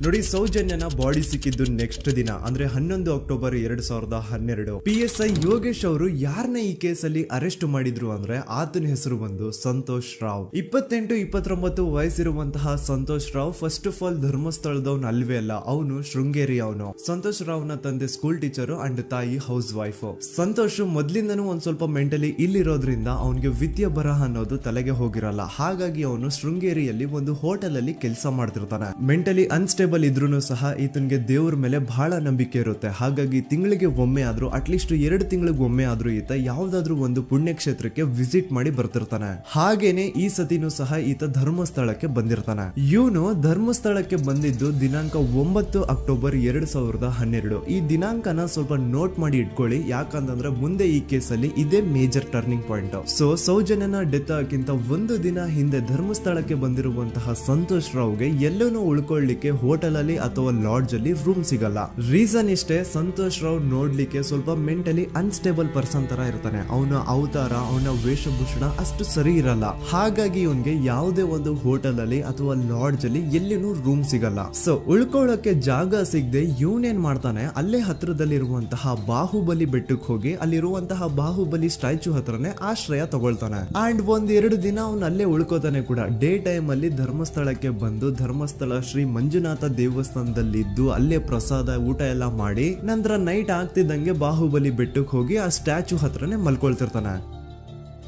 ನೋಡಿ, ಸೌಜನ್ಯನ ಬಾಡಿ ಸಿಕ್ಕಿದ್ದು ನೆಕ್ಸ್ಟ್ ದಿನ ಅಂದ್ರೆ 11 ಅಕ್ಟೋಬರ್ 2012. PSI ಯೋಗೇಶ್ ಅವರು ಯಾರನ್ನ ಈ ಕೇಸಲ್ಲಿ ಅರೆಸ್ಟ್ ಮಾಡಿದ್ರು ಅಂದ್ರೆ ಆತನ ಹೆಸರು ಬಂದು ಸಂತೋಷ್ ರಾವ್. 28-29 ವಯಸ್ಸಿರುವಂತಹ Santosh Rao first of all ಧರ್ಮಸ್ಥಳದವನು ಅಲ್ವೇ ಅಲ್ಲ, ಅವನು ಶೃಂಗೇರಿ. ಅವನು ಸಂತೋಷ್ ರಾವ್ ನ ತಂದೆ ಸ್ಕೂಲ್ ಟೀಚರ್ ಅಂಡ್ ತಾಯಿ ಹೌಸ್ ವೈಫ್. ಸಂತೋಷ್ ಮೊದ್ಲಿಂದನೂ ಒಂದ್ ಸ್ವಲ್ಪ ಮೆಂಟಲಿ ಇಲ್ಲಿರೋದ್ರಿಂದ ಅವನಿಗೆ ವಿದ್ಯೆ ಬರಹ ಅನ್ನೋದು ತಲೆಗೆ ಹೋಗಿರಲ್ಲ. ಹಾಗಾಗಿ ಅವನು ಶೃಂಗೇರಿಯಲ್ಲಿ ಒಂದು ಹೋಟೆಲ್ ಅಲ್ಲಿ ಕೆಲಸ ಮಾಡ್ತಿರ್ತಾನೆ. ಮೆಂಟಲಿ ಅನ್ಸ್ಟೇಬಲ್ ಇದ್ರೂ ಸಹ ಈತನಿಗೆ ದೇವ್ರ ಮೇಲೆ ಬಹಳ ನಂಬಿಕೆ ಇರುತ್ತೆ. ಹಾಗಾಗಿ ತಿಂಗಳಿಗೆ ಒಮ್ಮೆ ಆದ್ರೂ, ಅಟ್ಲೀಸ್ಟ್ 2 ತಿಂಗಳಿಗೆ ಒಮ್ಮೆ ಆದ್ರೂ ಈತ ಯಾವ್ದಾದ್ರು ಒಂದು ಪುಣ್ಯಕ್ಷೇತ್ರಕ್ಕೆ ವಿಸಿಟ್ ಮಾಡಿ ಬರ್ತಿರ್ತಾನೆ. ಹಾಗೇನೆ ಈ ಸತಿನೂ ಸಹ ಈತ ಧರ್ಮಸ್ಥಳಕ್ಕೆ ಬಂದಿರ್ತಾನೆ. ಇವನು ಧರ್ಮಸ್ಥಳಕ್ಕೆ ಬಂದಿದ್ದು ದಿನಾಂಕ 9 ಅಕ್ಟೋಬರ್ 2012. ಈ ದಿನಾಂಕನ ಸ್ವಲ್ಪ ನೋಟ್ ಮಾಡಿ ಇಟ್ಕೊಳ್ಳಿ, ಯಾಕಂತಂದ್ರೆ ಮುಂದೆ ಈ ಕೇಸಲ್ಲಿ ಇದೇ ಮೇಜರ್ ಟರ್ನಿಂಗ್ ಪಾಯಿಂಟ್. ಸೊ ಸೌಜನ್ಯನ ಡೆತ್ ಆಗಿಂತ ಒಂದು ದಿನ ಹಿಂದೆ ಧರ್ಮಸ್ಥಳಕ್ಕೆ ಬಂದಿರುವಂತಹ ಸಂತೋಷ್ ರಾವ್ಗೆ ಎಲ್ಲೂ ಉಳ್ಕೊಳ್ಳಿಕ್ಕೆ ಹೋಟೆಲ್ ಅಲ್ಲಿ ಅಥವಾ ಲಾಡ್ಜ್ ಅಲ್ಲಿ ರೂಮ್ ಸಿಗಲ್ಲ. ರೀಸನ್ ಇಷ್ಟೇ, ಸಂತೋಷ್ ರಾವ್ ನೋಡ್ಲಿಕ್ಕೆ ಸ್ವಲ್ಪ ಮೆಂಟಲಿ ಅನ್ಸ್ಟೇಬಲ್ ಪರ್ಸನ್ ತರ ಇರ್ತಾನೆ. ಅವನ ಅವತಾರ, ಅವನ ವೇಷಭೂಷಣ ಅಷ್ಟು ಸರಿ ಇರಲ್ಲ. ಹಾಗಾಗಿ ಇವನ್ಗೆ ಯಾವುದೇ ಒಂದು ಹೋಟೆಲ್ ಅಲ್ಲಿ ಅಥವಾ ಲಾಡ್ಜ್ ಅಲ್ಲಿ ಎಲ್ಲಿನೂ ರೂಮ್ ಸಿಗಲ್ಲ. ಸೊ ಉಳ್ಕೊಳ್ಳೋಕೆ ಜಾಗ ಸಿಗದೆ ಇವನೇನ್ ಮಾಡ್ತಾನೆ, ಅಲ್ಲೇ ಹತ್ರದಲ್ಲಿರುವಂತಹ ಬಾಹುಬಲಿ ಬೆಟ್ಟಕ್ಕೆ ಹೋಗಿ ಅಲ್ಲಿರುವಂತಹ ಬಾಹುಬಲಿ ಸ್ಟ್ಯಾಚು ಹತ್ರನೇ ಆಶ್ರಯ ತಗೊಳ್ತಾನೆ. ಅಂಡ್ 1-2 ದಿನ ಅವನು ಅಲ್ಲೇ ಉಳ್ಕೋತಾನೆ ಕೂಡ. ಡೇ ಟೈಮ್ ಅಲ್ಲಿ ಧರ್ಮಸ್ಥಳಕ್ಕೆ ಬಂದು ಧರ್ಮಸ್ಥಳ ಶ್ರೀ ಮಂಜುನಾಥ ದೇವಸ್ಥಾನದಲ್ಲಿದ್ದು ಅಲ್ಲೇ ಪ್ರಸಾದ ಊಟ ಎಲ್ಲ ಮಾಡಿ ನಂತರ ನೈಟ್ ಆಗ್ತಿದ್ದಂಗೆ ಬಾಹುಬಲಿ ಬೆಟ್ಟಕ್ಕೆ ಹೋಗಿ ಆ ಸ್ಟ್ಯಾಚು ಹತ್ರನೇ ಮಲ್ಕೊಳ್ತಿರ್ತಾನೆ.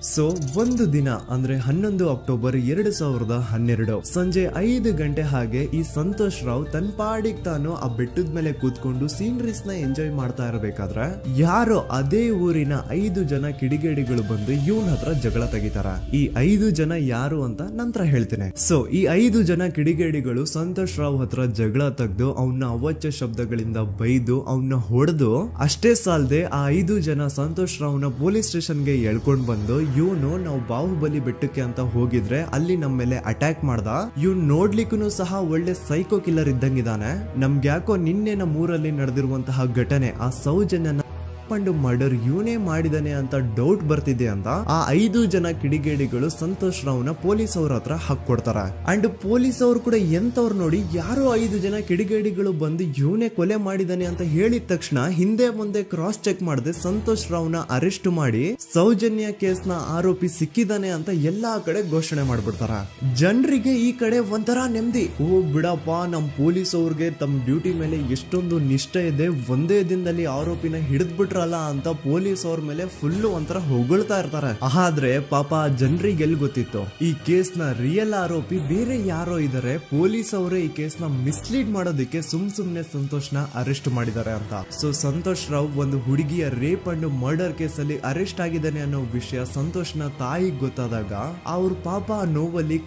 ಸೊ ಒಂದು ದಿನ ಅಂದ್ರೆ 11 ಅಕ್ಟೋಬರ್ 2012 ಸಂಜೆ 5 ಗಂಟೆ ಹಾಗೆ ಈ ಸಂತೋಷ್ ರಾವ್ ತನ್ನ ಪಾಡಿಗೆ ತಾನು ಆ ಬೆಟ್ಟದ ಮೇಲೆ ಕೂತ್ಕೊಂಡು ಸೀನರೀಸ್ ನ ಎಂಜಾಯ್ ಮಾಡ್ತಾ ಇರಬೇಕಾದ್ರೆ ಯಾರೋ ಅದೇ ಊರಿನ 5 ಜನ ಕಿಡಿಗೇಡಿಗಳು ಬಂದು ಇವನ್ ಹತ್ರ ಜಗಳ ತೆಗಿತಾರ. ಈ 5 ಜನ ಯಾರು ಅಂತ ನಂತರ ಹೇಳ್ತೇನೆ. ಸೊ ಈ 5 ಜನ ಕಿಡಿಗೇಡಿಗಳು ಸಂತೋಷ್ ರಾವ್ ಹತ್ರ ಜಗಳ ತೆಗೆದು ಅವನ್ನ ಅವಾಚ್ಯ ಶಬ್ದಗಳಿಂದ ಬೈದು ಅವನ್ನ ಹೊಡೆದು, ಅಷ್ಟೇ ಸಾಲದೆ ಆ 5 ಜನ ಸಂತೋಷ್ ರಾವ್ನ ಪೊಲೀಸ್ ಸ್ಟೇಷನ್ಗೆ ಎಳ್ಕೊಂಡ್ ಬಂದು ಇವನು ನಾವು ಬಾಹುಬಲಿ ಬೆಟ್ಟಕ್ಕೆ ಅಂತ ಹೋಗಿದ್ರೆ ಅಲ್ಲಿ ನಮ್ಮ ಮೇಲೆ ಅಟ್ಯಾಕ್ ಮಾಡ್ದ, ಇವ್ನು ನೋಡ್ಲಿಕ್ಕೂ ಸಹ ಒಳ್ಳೆ ಸೈಕೋ ಕಿಲ್ಲರ್ ಇದ್ದಂಗಿದಾನೆ, ನಮ್ಗೆ ಯಾಕೋ ನಿನ್ನೆ ನಮ್ಮ ಊರಲ್ಲಿ ನಡೆದಿರುವಂತಹ ಘಟನೆ ಆ ಸೌಜನ್ಯನ ಮರ್ಡರ್ ಇವನೇ ಮಾಡಿದಾನೆ ಅಂತ ಡೌಟ್ ಬರ್ತಿದೆ ಅಂತ ಆ 5 ಜನ ಕಿಡಿಗೇಡಿಗಳು ಸಂತೋಷ್ ರಾವ್ನ ಪೊಲೀಸ್ ಅವ್ರ ಹತ್ರ ಹಾಕೊಡ್ತಾರ. ಅಂಡ್ ಪೊಲೀಸ್ ಅವರು ಕೂಡ ಎಂತವ್ರು ನೋಡಿ, ಯಾರೋ 5 ಜನ ಕಿಡಿಗೇಡಿಗಳು ಬಂದು ಇವನೇ ಕೊಲೆ ಮಾಡಿದಾನೆ ಅಂತ ಹೇಳಿದ ತಕ್ಷಣ ಹಿಂದೆ ಮುಂದೆ ಕ್ರಾಸ್ ಚೆಕ್ ಮಾಡದೆ ಸಂತೋಷ್ ರಾವ್ನ ಅರೆಸ್ಟ್ ಮಾಡಿ ಸೌಜನ್ಯ ಕೇಸ್ ನ ಆರೋಪಿ ಸಿಕ್ಕಿದಾನೆ ಅಂತ ಎಲ್ಲಾ ಕಡೆ ಘೋಷಣೆ ಮಾಡ್ಬಿಡ್ತಾರ. ಜನರಿಗೆ ಈ ಕಡೆ ಒಂಥರ ನೆಮ್ಮದಿ, ಓ ಬಿಡಪ್ಪ ನಮ್ ಪೊಲೀಸ್ ಅವ್ರಿಗೆ ತಮ್ಮ ಡ್ಯೂಟಿ ಮೇಲೆ ಎಷ್ಟೊಂದು ನಿಷ್ಠೆ ಇದೆ, ಒಂದೇ ದಿನದಲ್ಲಿ ಆರೋಪಿನ ಹಿಡಿದ್ಬಿಟ್ರ ಅಂತ ಪೊಲೀಸ್ ಅವ್ರ ಮೇಲೆ ಫುಲ್ ಒಂಥರ ಹೊಗಳ್ತಾ ಇರ್ತಾರೆ. ಆದ್ರೆ ಪಾಪ ಜನರಿಗೆ ಎಲ್ಲಿ ಗೊತ್ತಿತ್ತು ಈ ಕೇಸ್ ನ ರಿಯಲ್ ಆರೋಪಿ ಬೇರೆ ಯಾರೋ ಇದಾರೆ, ಪೊಲೀಸ್ ಅವರೇ ಈ ಕೇಸ್ ನ ಮಿಸ್ಲೀಡ್ ಮಾಡೋದಕ್ಕೆ ಸುಮ್ನೆ ಸಂತೋಷ್ ನ ಅರೆಸ್ಟ್ ಮಾಡಿದ್ದಾರೆ ಅಂತ. ಸೊ ಸಂತೋಷ್ ರಾವ್ ಒಂದು ಹುಡುಗಿಯ ರೇಪ್ ಅಂಡ್ ಮರ್ಡರ್ ಕೇಸ್ ಅಲ್ಲಿ ಅರೆಸ್ಟ್ ಆಗಿದ್ದಾನೆ ಅನ್ನೋ ವಿಷಯ ಸಂತೋಷ್ ನ ತಾಯಿಗೆ ಗೊತ್ತಾದಾಗ ಅವ್ರ ಪಾಪ ನೋವಲ್ಲಿ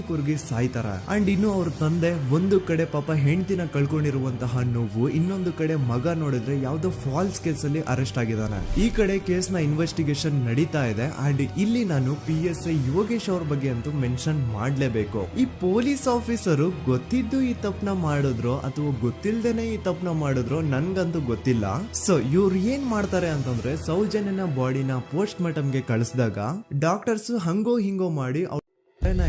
ಕೊರ್ಗಿ ಸಾಯ್ತಾರ. ಅಂಡ್ ಇನ್ನು ಅವ್ರ ತಂದೆ ಒಂದು ಕಡೆ ಪಾಪ ಹೆಂಡತಿನ ಕಳ್ಕೊಂಡಿರುವಂತಹ ನೋವು, ಇನ್ನೊಂದು ಕಡೆ ಮಗ ನೋಡಿದ್ರೆ ಯಾವ್ದೋ ಫಾಲ್ಸ್ ಕೇಸ್ ಅಲ್ಲಿ ಅರೆಸ್ಟ್ ಆಗಿದ್ದಾನೆ. ಈ ಕಡೆ ಕೇಸ್ ನ ಇನ್ವೆಸ್ಟಿಗೇಷನ್ ನಡೀತಾ ಇದೆ. ಅಂಡ್ ಇಲ್ಲಿ ನಾನು PSI ಯೋಗೇಶ್ ಅವ್ರ ಬಗ್ಗೆ ಅಂತೂ ಮೆನ್ಷನ್ ಮಾಡ್ಲೇಬೇಕು. ಈ ಪೊಲೀಸ್ ಆಫೀಸರು ಗೊತ್ತಿದ್ದು ಈ ತಪ್ಪನ ಮಾಡಿದ್ರು ಅಥವಾ ಗೊತ್ತಿಲ್ದೇನೆ ಈ ತಪ್ಪನ ಮಾಡಿದ್ರು ನನ್ಗಂತೂ ಗೊತ್ತಿಲ್ಲ. ಸೊ ಇವ್ರು ಏನ್ ಮಾಡ್ತಾರೆ ಅಂತಂದ್ರೆ, ಸೌಜನ್ಯನ ಬಾಡಿನ ಪೋಸ್ಟ್ ಮಾರ್ಟಮ್ ಗೆ ಕಳಿಸಿದಾಗ ಡಾಕ್ಟರ್ಸ್ ಹಂಗೋ ಹಿಂಗೋ ಮಾಡಿ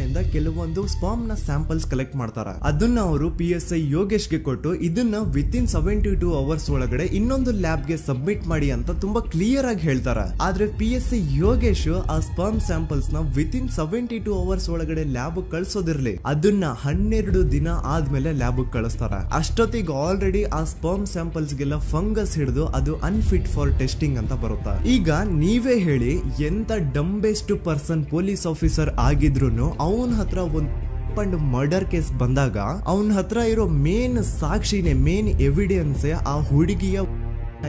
ಇಂದ ಕೆಲವೊಂದು ಸ್ಪರ್ಮ್ ನ ಸ್ಯಾಂಪಲ್ಸ್ ಕಲೆಕ್ಟ್ ಮಾಡ್ತಾರ. ಅದನ್ನ ಅವರು PSI ಯೋಗೇಶ್ಗೆ ಕೊಟ್ಟು ಇದನ್ನ ವಿತಿನ್ 72 ಅವರ್ಸ್ ಒಳಗಡೆ ಇನ್ನೊಂದು ಲ್ಯಾಬ್ ಗೆ ಸಬ್ಮಿಟ್ ಮಾಡಿ ಅಂತ ತುಂಬಾ ಕ್ಲಿಯರ್ ಆಗಿ ಹೇಳ್ತಾರ. ಆದ್ರೆ PSI ಯೋಗೇಶ್ ಆ ಸ್ಪರ್ಮ್ ಸ್ಯಾಂಪಲ್ಸ್ ನ ವಿತಿನ್ 72 ಅವರ್ಸ್ ಒಳಗಡೆ ಲ್ಯಾಬ್ ಕಳ್ಸೋದಿರ್ಲಿ, ಅದನ್ನ 12 ದಿನ ಆದ್ಮೇಲೆ ಲ್ಯಾಬ್ ಕಳಿಸ್ತಾರ. ಅಷ್ಟೊತ್ತಿಗೆ ಆಲ್ರೆಡಿ ಆ ಸ್ಪರ್ಮ್ ಸ್ಯಾಂಪಲ್ಸ್ ಗೆಲ್ಲ ಫಂಗಸ್ ಹಿಡಿದು ಅದು ಅನ್ಫಿಟ್ ಫಾರ್ ಟೆಸ್ಟಿಂಗ್ ಅಂತ ಬರುತ್ತಾ. ಈಗ ನೀವೇ ಹೇಳಿ, ಎಂತ ಡಂಬೆಸ್ಟ್ ಪರ್ಸನ್ ಪೊಲೀಸ್ ಆಫೀಸರ್ ಆಗಿದ್ರು ಅವನ ಹತ್ರ ಒಂದು ಮರ್ಡರ್ ಕೇಸ್ ಬಂದಾಗ ಅವನ ಹತ್ರ ಇರೋ ಮೇನ್ ಸಾಕ್ಷಿನೇ, ಮೇನ್ ಎವಿಡೆನ್ಸ್ ಆ ಹುಡುಗಿಯ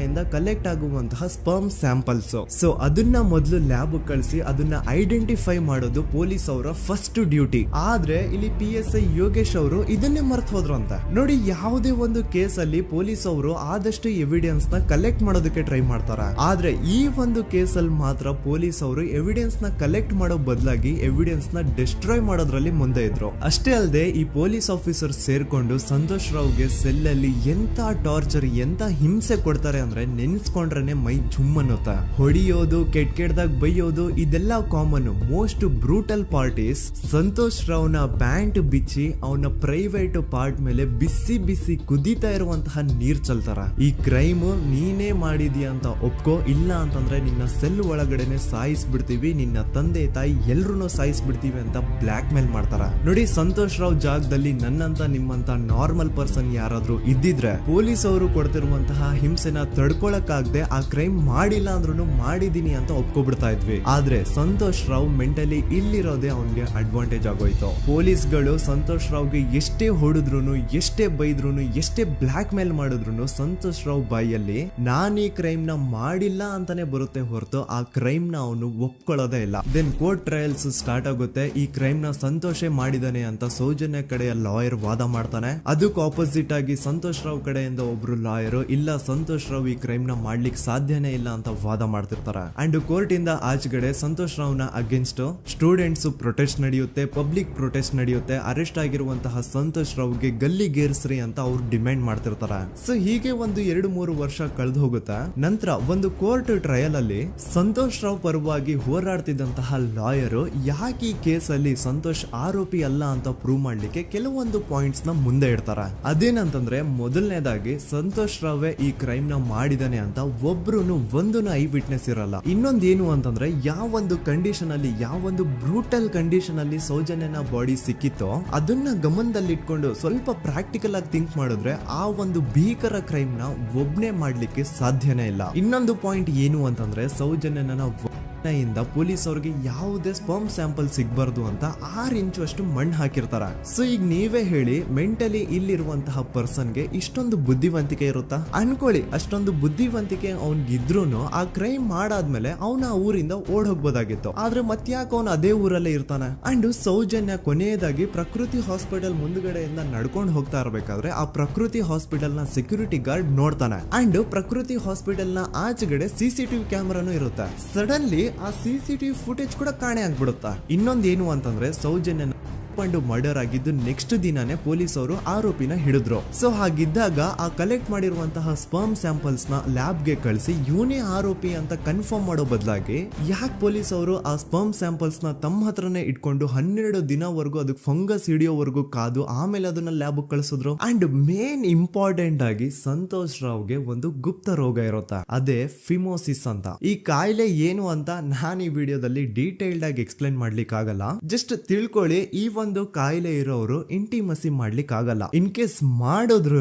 ಇಂದ ಕಲೆಕ್ಟ್ ಆಗುವಂತಹ ಸ್ಪರ್ಮ್ ಸ್ಯಾಂಪಲ್ಸ್. ಸೊ ಅದನ್ನ ಮೊದಲು ಲ್ಯಾಬ್ ಕಳಿಸಿ ಅದನ್ನ ಐಡೆಂಟಿಫೈ ಮಾಡೋದು ಪೊಲೀಸ್ ಅವರ ಫಸ್ಟ್ ಡ್ಯೂಟಿ. ಆದ್ರೆ ಇಲ್ಲಿ PSI ಯೋಗೇಶ್ ಅವರು ಇದನ್ನೇ ಮರ್ತು ಹೋದ್ರು ಅಂತ ನೋಡಿ. ಯಾವುದೇ ಒಂದು ಕೇಸ್ ಅಲ್ಲಿ ಪೊಲೀಸ್ ಅವರು ಆದಷ್ಟು ಎವಿಡೆನ್ಸ್ ನ ಕಲೆಕ್ಟ್ ಮಾಡೋದಕ್ಕೆ ಟ್ರೈ ಮಾಡ್ತಾರ. ಆದ್ರೆ ಈ ಒಂದು ಕೇಸ್ ಅಲ್ಲಿ ಮಾತ್ರ ಪೊಲೀಸ್ ಅವರು ಎವಿಡೆನ್ಸ್ ನ ಕಲೆಕ್ಟ್ ಮಾಡೋ ಬದಲಾಗಿ ಎವಿಡೆನ್ಸ್ ನ ಡಿಸ್ಟ್ರಾಯ್ ಮಾಡೋದ್ರಲ್ಲಿ ಮುಂದೆ ಇದ್ರು. ಅಷ್ಟೇ ಅಲ್ಲದೆ ಈ ಪೊಲೀಸ್ ಆಫೀಸರ್ ಸೇರ್ಕೊಂಡು ಸಂತೋಷ್ ರಾವ್ಗೆ ಸೆಲ್ ಅಲ್ಲಿ ಎಂತ ಟಾರ್ಚರ್, ಎಂತ ಹಿಂಸೆ ಕೊಡ್ತಾರೆ ಅಂದ್ರೆ ನೆನ್ಸ್ಕೊಂಡ್ರೆ ಮೈ ಜುಮ್ ಅನ್ನುತ್ತಾ. ಹೊಡಿಯೋದು, ಕೆಟ್ಟದಾಗ ಬೈಯೋದು ಇದೆಲ್ಲ common. Most brutal parties Santosh ರಾವ್ನ ಪ್ಯಾಂಟ್ ಬಿಚ್ಚಿ ಅವನ ಪ್ರೈವೇಟ್ ಪಾರ್ಟ್ ಮೇಲೆ ಬಿಸಿ ಬಿಸಿ ಕುದೀತಾ ಇರುವಂತಹ ನೀರ್ ಚಲ್ತಾರ. ಈ ಕ್ರೈಮ್ ನೀನೇ ಮಾಡಿದ್ಯಾ ಅಂತ ಒಪ್ಕೋ, ಇಲ್ಲ ಅಂತಂದ್ರೆ ನಿನ್ನ ಸೆಲ್ ಒಳಗಡೆನೆ ಸಾಯಿಸ್ಬಿಡ್ತೀವಿ, ನಿನ್ನ ತಂದೆ ತಾಯಿ ಎಲ್ರು ಸಾಯಿಸ್ಬಿಡ್ತೀವಿ ಅಂತ ಬ್ಲಾಕ್ ಮೇಲ್ ಮಾಡ್ತಾರ. ನೋಡಿ, ಸಂತೋಷ್ ರಾವ್ ಜಾಗದಲ್ಲಿ ನನ್ನಂತ ನಿಮ್ಮಂತ ನಾರ್ಮಲ್ ಪರ್ಸನ್ ಯಾರಾದ್ರೂ ಇದ್ದಿದ್ರೆ ಪೊಲೀಸ್ ಅವರು ಕೊಡ್ತಿರುವಂತಹ ಹಿಂಸೆನ ತಡ್ಕೊಳಕ್ಕಾಗದೆ ಆ ಕ್ರೈಮ್ ಮಾಡಿಲ್ಲ ಅಂದ್ರೂ ಮಾಡಿದೀನಿ ಅಂತ ಒಪ್ಕೊಬಿಡ್ತಾ ಇದ್ವಿ. ಆದ್ರೆ ಸಂತೋಷ್ ರಾವ್ ಮೆಂಟಲಿ ಇಲ್ಲಿರೋದೇ ಅವನ್ಗೆ ಅಡ್ವಾಂಟೇಜ್ ಆಗೋಯ್ತು. ಪೊಲೀಸ್ಗಳು ಸಂತೋಷ್ ರಾವ್ಗೆ ಎಷ್ಟೇ ಹೊಡೆದ್ರು, ಎಷ್ಟೇ ಬೈದ್ರು, ಎಷ್ಟೇ ಬ್ಲಾಕ್ ಮೇಲ್ ಮಾಡಿದ್ರು ಸಂತೋಷ್ ರಾವ್ ಬಾಯಲ್ಲಿ ನಾನ್ ಈ ಕ್ರೈಮ್ ನ ಮಾಡಿಲ್ಲ ಅಂತಾನೆ ಬರುತ್ತೆ ಹೊರತು ಆ ಕ್ರೈಮ್ ನ ಅವನು ಒಪ್ಕೊಳ್ಳೋದೇ ಇಲ್ಲ. ದೆನ್ ಕೋರ್ಟ್ ಟ್ರಯಲ್ಸ್ ಸ್ಟಾರ್ಟ್ ಆಗುತ್ತೆ. ಈ ಕ್ರೈಮ್ ನ ಸಂತೋಷೇ ಮಾಡಿದಾನೆ ಅಂತ ಸೌಜನ್ಯ ಕಡೆಯ ಲಾಯರ್ ವಾದ ಮಾಡ್ತಾನೆ. ಅದಕ್ಕೆ ಆಪೋಸಿಟ್ ಆಗಿ ಸಂತೋಷ್ ರಾವ್ ಕಡೆಯಿಂದ ಒಬ್ರು ಲಾಯರ್ ಇಲ್ಲ, ಸಂತೋಷ್ ರಾವ್ ಈ ಕ್ರೈಮ್ ನ ಮಾಡ್ಲಿಕ್ಕೆ ಸಾಧ್ಯನೇ ಇಲ್ಲ ಅಂತ ವಾದ ಮಾಡ್ತಿರ್ತಾರೆ. ಅಂಡ್ ಕೋರ್ಟ್ ಇಂದ ಆಚೆಗಡೆ ಸಂತೋಷ್ ರಾವ್ ನ ಅಗೇನ್ಸ್ಟ್ ಸ್ಟೂಡೆಂಟ್ಸ್ ಪ್ರೊಟೆಸ್ಟ್ ನಡೆಯುತ್ತೆ, ಪಬ್ಲಿಕ್ ಪ್ರೊಟೆಸ್ಟ್ ನಡೆಯುತ್ತೆ. ಅರೆಸ್ಟ್ ಆಗಿರುವಂತಹ ಸಂತೋಷ್ ರಾವ್ಗೆ ಗಲ್ಲಿಗೇರಿಸ್ರಿ ಅಂತ ಅವ್ರು ಡಿಮ್ಯಾಂಡ್ ಮಾಡ್ತಿರ್ತಾರೆ. ಸೊ ಹೀಗೆ ಒಂದು 2-3 ವರ್ಷ ಕಳೆದು ಹೋಗುತ್ತೆ. ನಂತರ ಒಂದು ಕೋರ್ಟ್ ಟ್ರಯಲ್ ಅಲ್ಲಿ ಸಂತೋಷ್ ರಾವ್ ಪರವಾಗಿ ಹೋರಾಡ್ತಿದ್ದಂತಹ ಲಾಯರ್ ಯಾಕೆ ಈ ಕೇಸ್ ಅಲ್ಲಿ ಸಂತೋಷ್ ಆರೋಪಿ ಅಲ್ಲ ಅಂತ ಪ್ರೂವ್ ಮಾಡ್ಲಿಕ್ಕೆ ಕೆಲವೊಂದು ಪಾಯಿಂಟ್ಸ್ ನ ಮುಂದೆ ಇಡ್ತಾರೆ. ಅದೇನಂತಂದ್ರೆ, ಮೊದಲನೇದಾಗಿ ಸಂತೋಷ್ ರಾವೇ ಈ ಕ್ರೈಮ್ ನ ಮಾಡಿದಾನೆ ಅಂತ ಒಬ್ರು ಒಂದು ಐ ವಿಟ್ನೆಸ್ ಇರಲ್ಲ. ಇನ್ನೊಂದೇನು ಅಂತಂದ್ರೆ, ಯಾವೊಂದು ಕಂಡೀಷನ್ ಅಲ್ಲಿ, ಯಾವೊಂದು ಬ್ರೂಟಲ್ ಕಂಡೀಷನ್ ಅಲ್ಲಿ ಸೌಜನ್ಯನ ಬಾಡಿ ಸಿಕ್ಕಿತ್ತೋ ಅದನ್ನ ಗಮನದಲ್ಲಿಟ್ಕೊಂಡು ಸ್ವಲ್ಪ ಪ್ರಾಕ್ಟಿಕಲ್ ಆಗಿ ಥಿಂಕ್ ಮಾಡಿದ್ರೆ ಆ ಒಂದು ಭೀಕರ ಕ್ರೈಮ್ ನ ಒಬ್ನೇ ಮಾಡ್ಲಿಕ್ಕೆ ಸಾಧ್ಯನೇ ಇಲ್ಲ. ಇನ್ನೊಂದು ಪಾಯಿಂಟ್ ಏನು ಅಂತಂದ್ರೆ, ಸೌಜನ್ಯನ ಇಂದ ಪೊಲೀಸ್ ಅವ್ರಿಗೆ ಯಾವುದೇ ಸ್ಪರ್ಮ್ ಸ್ಯಾಂಪಲ್ ಸಿಗ್ಬಾರ್ದು ಅಂತ 6 ಇಂಚು ಅಷ್ಟು ಮಣ್ಣು ಹಾಕಿರ್ತಾರ. ಸೊ ಈಗ ನೀವೇ ಹೇಳಿ, ಮೆಂಟಲಿ ಇಲ್ಲಿರುವಂತಹ ಪರ್ಸನ್ಗೆ ಇಷ್ಟೊಂದು ಬುದ್ಧಿವಂತಿಕೆ ಇರುತ್ತಾ? ಅನ್ಕೊಳ್ಳಿ, ಅಷ್ಟೊಂದು ಬುದ್ಧಿವಂತಿಕೆ ಅವ್ನಿಗಿದ್ರು ಆ ಕ್ರೈಮ್ ಮಾಡಾದ್ಮೇಲೆ ಅವನ ಆ ಊರಿಂದ ಓಡ್ ಹೋಗ್ಬೋದಾಗಿತ್ತು. ಆದ್ರೆ ಮತ್ತ್ಯಾಕೆ ಅವನು ಅದೇ ಊರಲ್ಲೇ ಇರ್ತಾನೆ? ಅಂಡ್ ಸೌಜನ್ಯ ಕೊನೆಯದಾಗಿ ಪ್ರಕೃತಿ ಹಾಸ್ಪಿಟಲ್ ಮುಂದ್ಗಡೆಯಿಂದ ನಡ್ಕೊಂಡು ಹೋಗ್ತಾ ಇರ್ಬೇಕಾದ್ರೆ ಆ ಪ್ರಕೃತಿ ಹಾಸ್ಪಿಟಲ್ ನ ಸೆಕ್ಯೂರಿಟಿ ಗಾರ್ಡ್ ನೋಡ್ತಾನೆ. ಅಂಡ್ ಪ್ರಕೃತಿ ಹಾಸ್ಪಿಟಲ್ ನ ಆಚೆಗಡೆ CCTV ಕ್ಯಾಮೆರಾನು ಇರುತ್ತೆ. ಸಡನ್ಲಿ ಆ CCTV ಫುಟೇಜ್ ಕೂಡ ಕಾಣೆ ಆಗ್ಬಿಡುತ್ತಾ. ಇನ್ನೊಂದೇನು ಅಂತಂದ್ರೆ, ಸೌಜನ್ಯನ ಮರ್ಡರ್ ಆಗಿದ್ದು ನೆಕ್ಸ್ಟ್ ದಿನಾನೇ ಪೊಲೀಸ್ ಅವರು ಆರೋಪಿನ ಹಿಡಿದ್ರು. ಸೊ ಹಾಗಿದ್ದಾಗ ಆ ಕಲೆಕ್ಟ್ ಮಾಡಿರುವಂತಹ ಸ್ಪರ್ಮ್ ಸ್ಯಾಂಪಲ್ಸ್ ನ ಲ್ಯಾಬ್ ಗೆ ಕಳಿಸಿ ಇವನೇ ಆರೋಪಿ ಅಂತ ಕನ್ಫರ್ಮ್ ಮಾಡೋ ಬದಲಾಗಿ ಯಾಕೆ ಪೊಲೀಸ್ ಅವರು ಆ ಸ್ಪರ್ಮ್ ಸ್ಯಾಂಪಲ್ಸ್ ನ ತಮ್ಮ ಹತ್ರನೇ ಇಟ್ಕೊಂಡು 12 ದಿನವರೆಗೂ ಅದಕ್ಕೆ ಫಂಗಸ್ ಹಿಡಿಯೋವರೆಗೂ ಕಾದು ಆಮೇಲೆ ಅದನ್ನ ಲ್ಯಾಬ್ ಕಳಿಸಿದ್ರು? ಅಂಡ್ ಮೇನ್ ಇಂಪಾರ್ಟೆಂಟ್ ಆಗಿ ಸಂತೋಷ್ ರಾವ್ಗೆ ಒಂದು ಗುಪ್ತ ರೋಗ ಇರುತ್ತೆ, ಅದೇ ಫಿಮೋಸಿಸ್ ಅಂತ. ಈ ಕಾಯಿಲೆ ಏನು ಅಂತ ನಾನು ಈ ವಿಡಿಯೋದಲ್ಲಿ ಡೀಟೇಲ್ಡ್ ಆಗಿ ಎಕ್ಸ್ಪ್ಲೈನ್ ಮಾಡ್ಲಿಕ್ಕೆ ಆಗಲ್ಲ. ಜಸ್ಟ್ ತಿಳ್ಕೊಳ್ಳಿ, ಈ ಒಂದು ಕಾಯಿಲೆ ಇರೋರು ಇಂಟಿಮಸಿ ಮಾಡ್ಲಿಕ್ಕೆ ಆಗಲ್ಲ. ಇನ್ ಕೇಸ್ ಮಾಡಿದ್ರು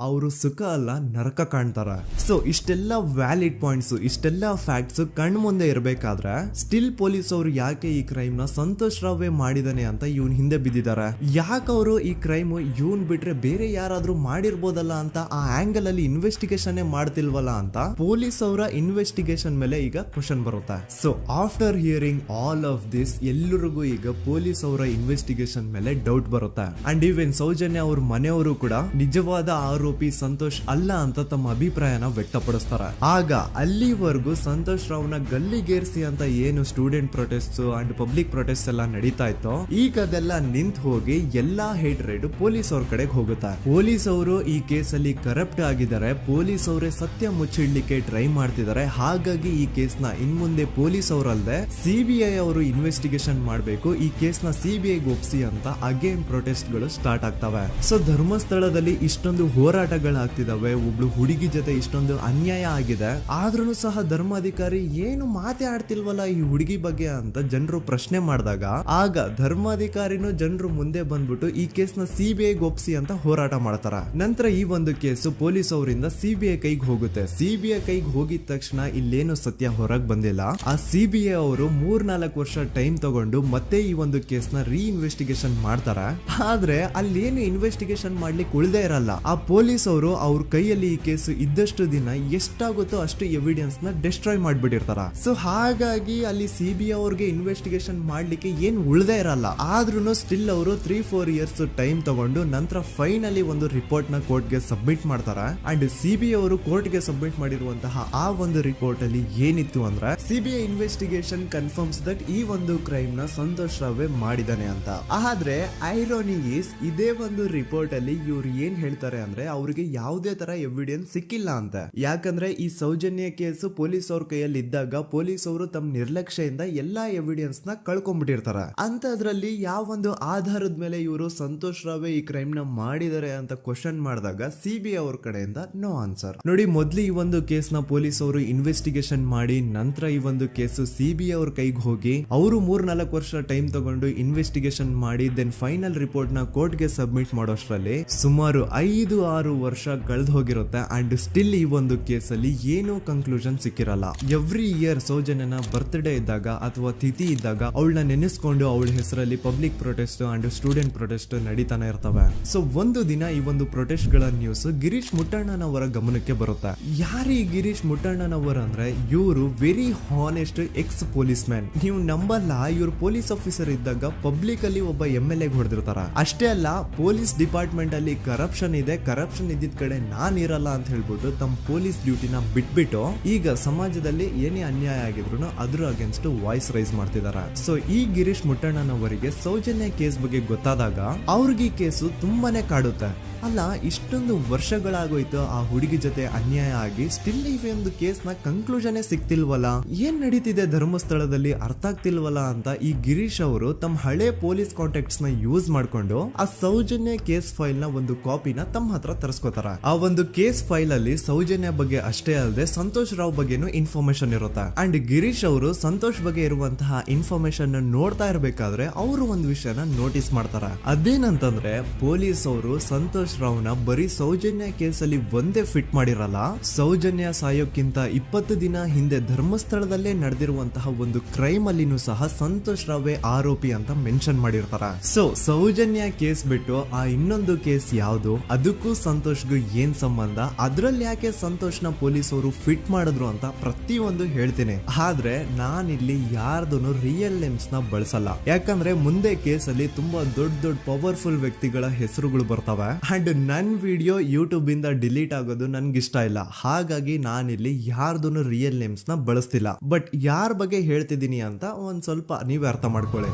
ಅವರು ಸುಖ ಅಲ್ಲ ನರಕ ಕಾಣ್ತಾರ. ಸೊ ಇಷ್ಟೆಲ್ಲ ವ್ಯಾಲಿಡ್ ಪಾಯಿಂಟ್ಸ್, ಇಷ್ಟೆಲ್ಲ ಫ್ಯಾಕ್ಟ್ಸ್ ಕಣ್ ಮುಂದೆ ಇರ್ಬೇಕಾದ್ರೆ ಸ್ಟಿಲ್ ಪೊಲೀಸ್ ಅವರು ಯಾಕೆ ಈ ಕ್ರೈಮ್ ನ ಸಂತೋಷ್ ರಾವೇ ಮಾಡಿದಾನೆ ಅಂತ ಇವನ್ ಹಿಂದೆ ಬಿದ್ದಿದ್ದಾರೆ? ಯಾಕೆ ಅವರು ಈ ಕ್ರೈಮ್ ಇವನ್ ಬಿಟ್ರೆ ಬೇರೆ ಯಾರಾದ್ರೂ ಮಾಡಿರ್ಬೋದಲ್ಲ ಅಂತ ಆ ಆಂಗಲ್ ಅಲ್ಲಿ ಇನ್ವೆಸ್ಟಿಗೇಷನ್ ಮಾಡ್ತಿಲ್ವಲ್ಲ ಅಂತ ಪೊಲೀಸ್ ಅವರ ಇನ್ವೆಸ್ಟಿಗೇಷನ್ ಮೇಲೆ ಈಗ ಕ್ವಶನ್ ಬರುತ್ತೆ. So after hearing all of this, ಎಲ್ಲರಿಗೂ ಈಗ ಪೊಲೀಸ್ ಅವರ ಇನ್ವೆಸ್ಟಿಗೇಷನ್ ಇನ್ವೆಸ್ಟಿಗೇಷನ್ ಮೇಲೆ ಡೌಟ್ ಬರುತ್ತೆ. ಅಂಡ್ ಈವನ್ ಸೌಜನ್ಯ ಅವ್ರ ಮನೆಯವರು ಕೂಡ ನಿಜವಾದ ಆರೋಪಿ ಸಂತೋಷ್ ಅಲ್ಲ ಅಂತ ತಮ್ಮ ಅಭಿಪ್ರಾಯನ ವ್ಯಕ್ತಪಡಿಸ್ತಾರೆ. ಆಗ ಅಲ್ಲಿವರೆಗೂ ಸಂತೋಷ್ ರಾವ್ನ ಗಲ್ಲಿಗೇರಿಸಿ ಅಂತ ಏನು student protest and public protest ಎಲ್ಲ ನಡೀತಾ ಇತ್ತು, ಈಗ ಅದೆಲ್ಲ ನಿಂತು ಹೋಗಿ ಎಲ್ಲಾ ಹೇಟ್ ರೇಟ್ ಪೊಲೀಸ್ ಅವ್ರ ಕಡೆಗೆ ಹೋಗುತ್ತೆ. ಪೊಲೀಸ್ ಅವರು ಈ ಕೇಸಲ್ಲಿ ಕರಪ್ಟ್ ಆಗಿದ್ದಾರೆ, ಪೊಲೀಸ್ ಅವರೇ ಸತ್ಯ ಮುಚ್ಚಿಡ್ಲಿಕ್ಕೆ ಟ್ರೈ ಮಾಡ್ತಿದ್ದಾರೆ. ಹಾಗಾಗಿ ಈ ಕೇಸ್ ನ ಇನ್ಮುಂದೆ ಪೊಲೀಸ್ ಅವರಲ್ಲದೆ ಸಿಬಿಐ ಅವರು ಇನ್ವೆಸ್ಟಿಗೇಷನ್ ಮಾಡಬೇಕು, ಈ ಕೇಸ್ ನ ಸಿಬಿಐ ಒಪ್ಸಿ ಅಂತ ಅಗೇನ್ ಪ್ರೊಟೆಸ್ಟ್ ಗಳು ಸ್ಟಾರ್ಟ್ ಆಗ್ತವೆ. ಸೊ ಧರ್ಮಸ್ಥಳದಲ್ಲಿ ಇಷ್ಟೊಂದು ಹೋರಾಟಗಳಾಗ್ತಿದಾವೆ, ಒಬ್ಳು ಹುಡುಗಿ ಜೊತೆ ಇಷ್ಟೊಂದು ಅನ್ಯಾಯ ಆಗಿದೆ, ಆದ್ರೂ ಸಹ ಧರ್ಮಾಧಿಕಾರಿ ಏನು ಮಾತೇ ಆಡ್ತಿಲ್ವಲ್ಲ ಈ ಹುಡುಗಿ ಬಗ್ಗೆ ಅಂತ ಜನರು ಪ್ರಶ್ನೆ ಮಾಡಿದಾಗ ಆಗ ಧರ್ಮಾಧಿಕಾರಿನೂ ಜನರು ಮುಂದೆ ಬಂದ್ಬಿಟ್ಟು ಈ ಕೇಸ್ ನ ಸಿಬಿಐ ಒಪ್ಸಿ ಅಂತ ಹೋರಾಟ ಮಾಡ್ತಾರ. ನಂತರ ಈ ಒಂದು ಕೇಸು ಪೊಲೀಸ್ ಅವರಿಂದ ಸಿಬಿಐ ಕೈಗೆ ಹೋಗುತ್ತೆ. ಸಿಬಿಐ ಕೈಗೆ ಹೋಗಿದ ತಕ್ಷಣ ಇಲ್ಲೇನು ಸತ್ಯ ಹೊರಗೆ ಬಂದಿಲ್ಲ. ಆ ಸಿಬಿಐ ಅವರು 3-4 ವರ್ಷ ಟೈಮ್ ತಗೊಂಡು ಮತ್ತೆ ಈ ಒಂದು ಕೇಸ್ ನ ರೀ ಇನ್ವೆಸ್ಟಿಗೇಷನ್ ಮಾಡ್ತಾರೆ. ಆದ್ರೆ ಅಲ್ಲೇನು ಇನ್ವೆಸ್ಟಿಗೇಷನ್ ಮಾಡ್ಲಿಕ್ಕೆ ಉಳ್ದೇ ಇರಲ್ಲ. ಆ ಪೊಲೀಸ್ ಅವರು ಅವ್ರ ಕೈಯಲ್ಲಿ ಈ ಕೇಸು ಇದ್ದಷ್ಟು ದಿನ ಎಷ್ಟಾಗುತ್ತೋ ಅಷ್ಟು ಎವಿಡೆನ್ಸ್ ನ ಡಿಸ್ಟ್ರಾಯ್ ಮಾಡ್ಬಿಟ್ಟಿರ್ತಾರ. ಸೊ ಹಾಗಾಗಿ ಅಲ್ಲಿ ಸಿಬಿಐ ಅವ್ರಿಗೆ ಇನ್ವೆಸ್ಟಿಗೇಷನ್ ಮಾಡ್ಲಿಕ್ಕೆ ಏನ್ ಉಳ್ದೇ ಇರಲ್ಲ. ಆದ್ರೂ ಸ್ಟಿಲ್ ಅವರು 3-4 ಇಯರ್ಸ್ ಟೈಮ್ ತಗೊಂಡು ನಂತರ ಫೈನಲಿ ಒಂದು ರಿಪೋರ್ಟ್ ನ ಕೋರ್ಟ್ ಗೆ ಸಬ್ಮಿಟ್ ಮಾಡ್ತಾರೆ. ಅಂಡ್ ಸಿಬಿಐ ಅವರು ಕೋರ್ಟ್ ಗೆ ಸಬ್ಮಿಟ್ ಮಾಡಿರುವಂತಹ ಆ ಒಂದು ರಿಪೋರ್ಟ್ ಅಲ್ಲಿ ಏನಿತ್ತು ಅಂದ್ರೆ ಸಿಬಿಐ ಇನ್ವೆಸ್ಟಿಗೇಷನ್ ಕನ್ಫರ್ಮ್ಸ್ ದಟ್ ಈ ಒಂದು ಕ್ರೈಮ್ ನ ಸಂತೋಷ್ ರಾವೇ ಮಾಡಿದಾನೆ ಅಂತ. ಆದ್ರೆ ಐರಾನಿ ಈಸ್ ಇದೇ ಒಂದು ರಿಪೋರ್ಟ್ ಅಲ್ಲಿ ಇವ್ರು ಏನ್ ಹೇಳ್ತಾರೆ ಅಂದ್ರೆ ಅವ್ರಿಗೆ ಯಾವುದೇ ತರ ಎವಿಡೆನ್ಸ್ ಸಿಕ್ಕಿಲ್ಲ ಅಂತ. ಯಾಕಂದ್ರೆ ಈ ಸೌಜನ್ಯ ಕೇಸು ಪೊಲೀಸ್ ಅವ್ರ ಕೈಯಲ್ಲಿ ಇದ್ದಾಗ ಪೊಲೀಸ್ ಅವರು ತಮ್ಮ ನಿರ್ಲಕ್ಷ್ಯದಿಂದ ಎಲ್ಲಾ ಎವಿಡೆನ್ಸ್ ನ ಕಳ್ಕೊಂಡ್ಬಿಟ್ಟಿರ್ತಾರೆ. ಅಂತದ್ರಲ್ಲಿ ಯಾವ ಒಂದು ಆಧಾರದ ಮೇಲೆ ಇವರು ಸಂತೋಷ್ ರಾವೇ ಈ ಕ್ರೈಮ್ ನ ಮಾಡಿದ್ದಾರೆ ಅಂತ ಕ್ವಶನ್ ಮಾಡಿದಾಗ ಸಿಬಿಐ ಅವ್ರ ಕಡೆಯಿಂದ ನೋ ಆನ್ಸರ್. ನೋಡಿ, ಮೊದ್ಲು ಈ ಒಂದು ಕೇಸ್ ನ ಪೊಲೀಸ್ ಅವರು ಇನ್ವೆಸ್ಟಿಗೇಷನ್ ಮಾಡಿ ನಂತರ ಈ ಒಂದು ಕೇಸು ಸಿಬಿಐ ಅವ್ರ ಕೈಗೆ ಹೋಗಿ ಅವರು 3-4 ವರ್ಷ ಟೈಮ್ ತಗೊಂಡು ಇನ್ವೆಸ್ಟಿಗೇಷನ್ ಮಾಡಿ ದೆನ್ ಫೈನಲ್ ರಿಪೋರ್ಟ್ ನ ಕೋರ್ಟ್ ಗೆ ಸಬ್ಮಿಟ್ ಮಾಡೋಷ್ಟ್ರಲ್ಲಿ ಸುಮಾರು 5-6 ವರ್ಷ ಕಳೆದು ಹೋಗಿರುತ್ತೆ. ಅಂಡ್ ಸ್ಟಿಲ್ ಈ ಒಂದು ಕೇಸ್ ಅಲ್ಲಿ ಏನೂ ಕನ್ಕ್ಲೂಷನ್ ಸಿಕ್ಕಿರಲ್ಲ. ಎವ್ರಿ ಇಯರ್ ಸೌಜನ್ಯನ ಬರ್ತ್ಡೇ ಇದ್ದಾಗ ಅಥವಾ ತಿಥಿ ಇದ್ದಾಗ ಅವಳನ್ನ ನೆನೆಸ್ಕೊಂಡು ಅವಳ ಹೆಸರಲ್ಲಿ public protest and student protest ನಡೀತಾನೆ ಇರ್ತವೆ. ಸೊ ಒಂದು ದಿನ ಈ ಒಂದು ಪ್ರೊಟೆಸ್ಟ್ ಗಳ ನ್ಯೂಸ್ ಗಿರೀಶ್ ಮುಟ್ಟಣ್ಣನವರ ಗಮನಕ್ಕೆ ಬರುತ್ತೆ. ಯಾರೀ ಗಿರೀಶ್ ಮುಟ್ಟಣ್ಣನವರ ಅಂದ್ರೆ ಇವರು very honest X police man. ನೀವು ನಂಬಲ್ಲ, ಇವ್ರು ಪೊಲೀಸ್ ಆಫೀಸರ್ ಇದ್ದಾಗ ಪಬ್ಲಿಕ್ ಅಲ್ಲಿ ಒಬ್ಬ MLA ಹೊಡೆದಿರ್ತಾರ. ಅಷ್ಟೇ ಅಲ್ಲ, ಪೊಲೀಸ್ ಡಿಪಾರ್ಟ್ಮೆಂಟ್ ಅಲ್ಲಿ ಕರಪ್ಷನ್ ಇದೆ, ಕರಪ್ಷನ್ ಇದ್ದಿದ್ ಕಡೆ ನಾನ್ ಇರಲ್ಲ ಅಂತ ಹೇಳ್ಬಿಟ್ಟು ತಮ್ಮ ಪೊಲೀಸ್ ಡ್ಯೂಟಿನ ಬಿಟ್ಬಿಟ್ಟು ಈಗ ಸಮಾಜದಲ್ಲಿ ಏನೇ ಅನ್ಯಾಯ ಆಗಿದ್ರು ಅದ್ರ ಅಗೇನ್ಸ್ಟ್ ವಾಯ್ಸ್ ರೈಸ್ ಮಾಡ್ತಿದಾರೆ. ಸೊ ಈ ಗಿರೀಶ್ ಮುಟ್ಟಣ್ಣನವರಿಗೆ ಸೌಜನ್ಯ ಕೇಸ್ ಬಗ್ಗೆ ಗೊತ್ತಾದಾಗ ಅವ್ರಿಗೆ ಈ ಕೇಸು ತುಂಬಾನೇ ಕಾಡುತ್ತೆ. ಅಲ್ಲ, ಇಷ್ಟೊಂದು ವರ್ಷಗಳಾಗೋಯ್ತು ಆ ಹುಡುಗಿ ಜೊತೆ ಅನ್ಯಾಯ ಆಗಿ, ಸ್ಟಿಲ್ ಈ ಒಂದು ಕೇಸ್ ನ ಕನ್ಕ್ಲೂಷನ್ ಸಿಕ್ತಿಲ್ವಲ್ಲ, ಏನ್ ನಡೀತಿದೆ ಧರ್ಮಸ್ಥಳದಲ್ಲಿ ಅರ್ಥ ಆಗ್ತಿಲ್ವಲ್ಲ ಅಂತ ಈ ಗಿರೀಶ್ ಅವರು ತಮ್ಮ ಹಳೆ ಪೊಲೀಸ್ ಕಾಂಟ್ಯಾಕ್ಟ್ಸ್ ನ ಯೂಸ್ ಮಾಡ್ಕೊಂಡು ಆ ಸೌಜನ್ಯ ಕೇಸ್ ಫೈಲ್ ನ ಒಂದು ಕಾಪಿನ ತಮ್ಮ ಹತ್ರ ತರಿಸ್ಕೋತಾರ. ಆ ಒಂದು ಕೇಸ್ ಫೈಲ್ ಅಲ್ಲಿ ಸೌಜನ್ಯ ಬಗ್ಗೆ ಅಷ್ಟೇ ಅಲ್ಲದೆ ಸಂತೋಷ್ ರಾವ್ ಬಗ್ಗೆನೂ ಇನ್ಫಾರ್ಮೇಶನ್ ಇರುತ್ತೆ. ಅಂಡ್ ಗಿರೀಶ್ ಅವರು ಸಂತೋಷ್ ಬಗ್ಗೆ ಇರುವಂತಹ ಇನ್ಫಾರ್ಮೇಶನ್ ನೋಡ್ತಾ ಇರ್ಬೇಕಾದ್ರೆ ಅವರು ಒಂದು ವಿಷಯನ ನೋಟಿಸ್ ಮಾಡ್ತಾರ. ಅದೇನಂತಂದ್ರೆ ಪೊಲೀಸ್ ಅವರು ಸಂತೋಷ್ ರಾವ್ನ ಬರೀ ಸೌಜನ್ಯ ಕೇಸಲ್ಲಿ ಒಂದೇ ಫಿಟ್ ಮಾಡಿರಲ್ಲ, ಸೌಜನ್ಯ ಸಾಯೋಕ್ಕಿಂತ 20 ದಿನ ಹಿಂದೆ ಧರ್ಮಸ್ಥಳದಲ್ಲೇ ನಡೆದಿರುವಂತಹ ಒಂದು ಕ್ರೈಮ್ ಅಲ್ಲಿನೂ ಸಹ ಸಂತೋಷ್ ರಾವೇ ಆರೋಪಿ ಅಂತ ಮೆನ್ಷನ್ ಮಾಡಿರ್ತಾರ. ಸೊ ಸೌಜನ್ಯ ಕೇಸ್ ಬಿಟ್ಟು ಆ ಇನ್ನೊಂದು ಕೇಸ್ ಯಾವುದು, ಅದಕ್ಕೂ ಸಂತೋಷ್ಗೂ ಏನ್ ಸಂಬಂಧ, ಅದ್ರಲ್ಲಿ ಯಾಕೆ ಸಂತೋಷ್ನ ಪೊಲೀಸ್ ಅವರು ಫಿಟ್ ಮಾಡಿದ್ರು ಅಂತ ಪ್ರತಿಯೊಂದು ಹೇಳ್ತೀನಿ. ಆದ್ರೆ ನಾನಿಲ್ಲಿ ಯಾರ್ದೂ ರಿಯಲ್ ನೇಮ್ಸ್ ನ ಬಳಸಲ್ಲ. ಯಾಕಂದ್ರೆ ಮುಂದೆ ಕೇಸಲ್ಲಿ ತುಂಬಾ ದೊಡ್ಡ ಪವರ್ಫುಲ್ ವ್ಯಕ್ತಿಗಳ ಹೆಸರುಗಳು ಬರ್ತವೆ. ಅಂಡ್ ನನ್ ವಿಡಿಯೋ ಯೂಟ್ಯೂಬ್ ಇಂದ ಡಿಲೀಟ್ ಆಗೋದು ನನ್ಗೆ ಇಷ್ಟ ಇಲ್ಲ. ಹಾಗಾಗಿ ನಾನಿಲ್ಲಿ ಯಾರ್ದೂ ರಿಯಲ್ ನೇಮ್ಸ್ ನ ಬಳಸ್ತಿಲ್ಲ. ಬಟ್ ಯಾರ ಬಗ್ಗೆ ಹೇಳ್ತಿದ್ದೀನಿ ಅಂತ ಒಂದ್ ಸ್ವಲ್ಪ ನೀವೇ ಅರ್ಥ ಮಾಡ್ಕೊಳ್ಳಿ.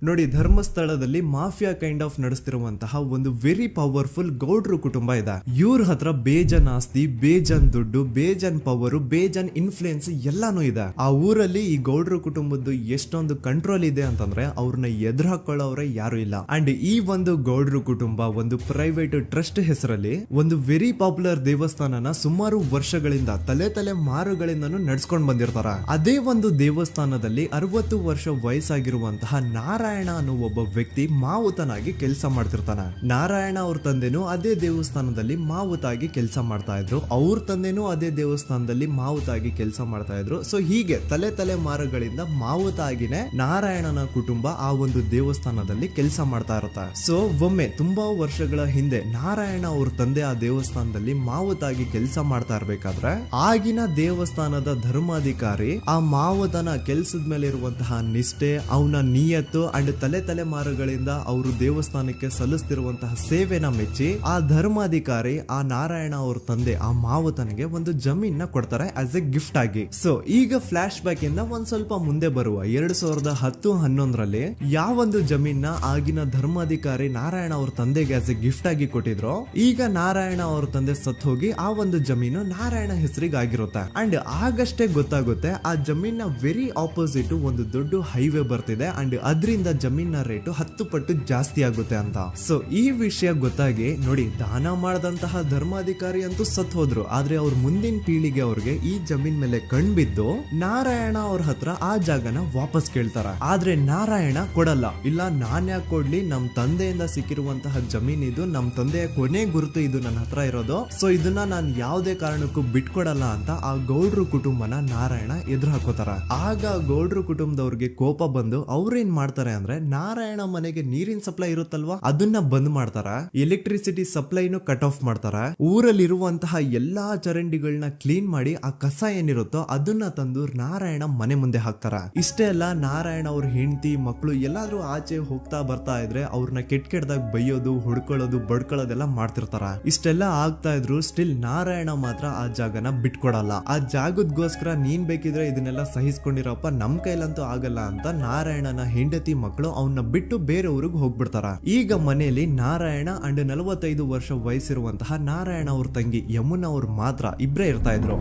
ನೋಡಿ, ಧರ್ಮಸ್ಥಳದಲ್ಲಿ ಮಾಫಿಯಾ ಕೈಂಡ್ ಆಫ್ ನಡೆಸ್ತಿರುವಂತಹ ಒಂದು ವೆರಿ ಪವರ್ಫುಲ್ ಗೌಡ್ರು ಕುಟುಂಬ ಇದೆ. ಇವ್ರ ಹತ್ರ ಬೇಜನ್ ಆಸ್ತಿ, ಬೇಜನ್ ದುಡ್ಡು, ಬೇಜನ್ ಪವರ್, ಬೇಜನ್ ಇನ್ಫ್ಲೂಯೆನ್ಸ್ ಎಲ್ಲಾನು ಇದೆ. ಆ ಊರಲ್ಲಿ ಈ ಗೌಡ್ರು ಕುಟುಂಬದ್ದು ಎಷ್ಟೊಂದು ಕಂಟ್ರೋಲ್ ಇದೆ ಅಂತಂದ್ರೆ ಅವ್ರನ್ನ ಎದುರು ಹಾಕೊಳ್ಳೋರೆ ಯಾರು ಇಲ್ಲ. ಅಂಡ್ ಈ ಒಂದು ಗೌಡ್ರು ಕುಟುಂಬ ಒಂದು ಪ್ರೈವೇಟ್ ಟ್ರಸ್ಟ್ ಹೆಸರಲ್ಲಿ ಒಂದು ವೆರಿ ಪಾಪ್ಯುಲರ್ ದೇವಸ್ಥಾನನ ಸುಮಾರು ವರ್ಷಗಳಿಂದ ತಲೆ ಮಾರುಗಳಿಂದನೂ ನಡ್ಸ್ಕೊಂಡ್ ಬಂದಿರ್ತಾರ. ಅದೇ ಒಂದು ದೇವಸ್ಥಾನದಲ್ಲಿ 60 ವರ್ಷ ವಯಸ್ಸಾಗಿರುವಂತಹ ನಾರಾಯಣ ಅನ್ನೋ ಒಬ್ಬ ವ್ಯಕ್ತಿ ಮಾವುತನಾಗಿ ಕೆಲಸ ಮಾಡ್ತಿರ್ತಾನೆ. ನಾರಾಯಣ ಅವ್ರ ತಂದೆನೂ ಅದೇ ದೇವಸ್ಥಾನದಲ್ಲಿ ಮಾವುತಾಗಿ ಕೆಲಸ ಮಾಡ್ತಾ ಇದ್ರು, ಅವ್ರ ತಂದೆನೂ ಅದೇ ದೇವಸ್ಥಾನದಲ್ಲಿ ಮಾವುತಾಗಿ ಕೆಲಸ ಮಾಡ್ತಾ ಇದ್ರು. ಸೊ ಹೀಗೆ ತಲೆ ಮಾರುಗಳಿಂದ ಮಾವುತ ಆಗಿನೇ ನಾರಾಯಣನ ಕುಟುಂಬ ಆ ಒಂದು ದೇವಸ್ಥಾನದಲ್ಲಿ ಕೆಲಸ ಮಾಡ್ತಾ ಇರುತ್ತೆ. ಸೊ ಒಮ್ಮೆ ತುಂಬಾ ವರ್ಷಗಳ ಹಿಂದೆ ನಾರಾಯಣ ಅವ್ರ ತಂದೆ ಆ ದೇವಸ್ಥಾನದಲ್ಲಿ ಮಾವುತಾಗಿ ಕೆಲಸ ಮಾಡ್ತಾ ಇರ್ಬೇಕಾದ್ರೆ ಆಗಿನ ದೇವಸ್ಥಾನದ ಧರ್ಮಾಧಿಕಾರಿ ಆ ಮಾವುತನ ಕೆಲ್ಸದ ಮೇಲೆ ಇರುವಂತಹ ನಿಷ್ಠೆ, ಅವನ ನಿಯತ್ತು ಅಂಡ್ ತಲೆಮಾರುಗಳಿಂದ ಅವರು ದೇವಸ್ಥಾನಕ್ಕೆ ಸಲ್ಲಿಸ್ತಿರುವಂತಹ ಸೇವೆನ ಮೆಚ್ಚಿ ಆ ಧರ್ಮಾಧಿಕಾರಿ ಆ ನಾರಾಯಣ ಅವ್ರ ತಂದೆ ಆ ಮಾವುತನಿಗೆ ಒಂದು ಜಮೀನ ಕೊಡ್ತಾರೆ ಆಸ್ ಎ ಗಿಫ್ಟ್ ಆಗಿ. ಸೊ ಈಗ ಫ್ಲಾಶ್ ಬ್ಯಾಕ್ ಇಂದ ಒಂದ್ ಸ್ವಲ್ಪ ಮುಂದೆ ಬರುವ 2010-11ರಲ್ಲಿ ಯಾವೊಂದು ಜಮೀನ ಆಗಿನ ಧರ್ಮಾಧಿಕಾರಿ ನಾರಾಯಣ ಅವ್ರ ತಂದೆಗೆ ಆಸ್ ಎ ಗಿಫ್ಟ್ ಆಗಿ ಕೊಟ್ಟಿದ್ರು, ಈಗ ನಾರಾಯಣ ಅವ್ರ ತಂದೆ ಸತ್ ಹೋಗಿ ಆ ಒಂದು ಜಮೀನು ನಾರಾಯಣ ಹೆಸರಿಗೆ ಆಗಿರುತ್ತೆ. ಅಂಡ್ ಆಗಷ್ಟೇ ಗೊತ್ತಾಗುತ್ತೆ ಆ ಜಮೀನ ವೆರಿ ಆಪೋಸಿಟ್ ಒಂದು ದೊಡ್ಡ ಹೈವೇ ಬರ್ತಿದೆ ಅಂಡ್ ಅದರಿಂದ ಜಮೀನ ರೇಟು 10 ಪಟ್ಟು ಜಾಸ್ತಿ ಆಗುತ್ತೆ ಅಂತ. ಸೊ ಈ ವಿಷಯ ಗೊತ್ತಾಗಿ ನೋಡಿ, ದಾನ ಮಾಡದಂತಹ ಧರ್ಮಾಧಿಕಾರಿ ಅಂತೂ ಸತ್ ಹೋದ್ರು, ಆದ್ರೆ ಅವ್ರ ಮುಂದಿನ ಪೀಳಿಗೆ ಅವ್ರಿಗೆ ಈ ಜಮೀನ್ ಮೇಲೆ ಕಣ್ಬಿದ್ದು ನಾರಾಯಣ ಅವ್ರ ಹತ್ರ ಆ ಜಾಗನ ವಾಪಸ್ ಕೇಳ್ತಾರ. ಆದ್ರೆ ನಾರಾಯಣ ಕೊಡಲ್ಲ. ಇಲ್ಲ, ನಾನ್ ಯಾಕೆ ಕೊಡ್ಲಿ, ನಮ್ ತಂದೆಯಿಂದ ಸಿಕ್ಕಿರುವಂತಹ ಜಮೀನ್ ಇದು, ನಮ್ ತಂದೆಯ ಕೊನೆ ಗುರುತು ಇದು ನನ್ನ ಹತ್ರ ಇರೋದು, ಸೊ ಇದನ್ನ ನಾನು ಯಾವುದೇ ಕಾರಣಕ್ಕೂ ಬಿಟ್ಕೊಡಲ್ಲ ಅಂತ ಆ ಗೌಡ್ರು ಕುಟುಂಬನ ನಾರಾಯಣ ಎದುರು ಹಾಕೋತಾರ. ಆಗ ಗೌಡ್ರು ಕುಟುಂಬದವ್ರಿಗೆ ಕೋಪ ಬಂದು ಅವ್ರೇನ್ ಮಾಡ್ತಾರೆ ಅಂದ್ರೆ, ನಾರಾಯಣ ಮನೆಗೆ ನೀರಿನ ಸಪ್ಲೈ ಇರುತ್ತಲ್ವಾ ಅದನ್ನ ಬಂದ್ ಮಾಡ್ತಾರ, ಎಲೆಕ್ಟ್ರಿಸಿಟಿ ಸಪ್ಲೈನು ಕಟ್ ಆಫ್ ಮಾಡ್ತಾರ, ಊರಲ್ಲಿರುವಂತಹ ಎಲ್ಲಾ ಚರಂಡಿಗಳನ್ನ ಕ್ಲೀನ್ ಮಾಡಿ ಆ ಕಸ ಏನಿರುತ್ತೋ ಅದನ್ನ ತಂದು ನಾರಾಯಣ ಮನೆ ಮುಂದೆ ಹಾಕ್ತಾರ. ಇಷ್ಟೇ ಅಲ್ಲ, ನಾರಾಯಣ ಅವ್ರ ಹೆಂಡತಿ ಮಕ್ಕಳು ಎಲ್ಲಾದ್ರೂ ಆಚೆ ಹೋಗ್ತಾ ಬರ್ತಾ ಇದ್ರೆ ಅವ್ರನ್ನ ಕೆಟ್ಟದಾಗ ಬೈಯೋದು, ಹೊಡ್ಕೊಳ್ಳೋದು, ಬಡ್ಕೊಳ್ಳೋದೆಲ್ಲ ಮಾಡ್ತಿರ್ತಾರ. ಇಷ್ಟೆಲ್ಲ ಆಗ್ತಾ ಇದ್ರು ಸ್ಟಿಲ್ ನಾರಾಯಣ ಮಾತ್ರ ಆ ಜಾಗನ ಬಿಟ್ಕೊಡಲ್ಲ. ಆ ಜಾಗದ್ಗೋಸ್ಕರ ನೀನ್ ಬೇಕಿದ್ರೆ ಇದನ್ನೆಲ್ಲ ಸಹಿಸ್ಕೊಂಡಿರಪ್ಪ, ನಮ್ ಕೈಲಂತೂ ಆಗಲ್ಲ ಅಂತ ನಾರಾಯಣನ ಹೆಂಡತಿ ಮಕ್ಕಳು ಅವನ್ನ ಬಿಟ್ಟು ಬೇರೆ ಊರಿಗೆ ಹೋಗ್ಬಿಡ್ತಾರ. ಈಗ ಮನೆಯಲ್ಲಿ ನಾರಾಯಣ ಅಂಡ್ 45 ವರ್ಷ ವಯಸ್ಸಿರುವಂತಹ ನಾರಾಯಣ ಅವ್ರ ತಂಗಿ ಯಮುನಾ ಅವ್ರು ಮಾತ್ರ ಇಬ್ರೇ ಇರ್ತಾ ಇದ್ರು.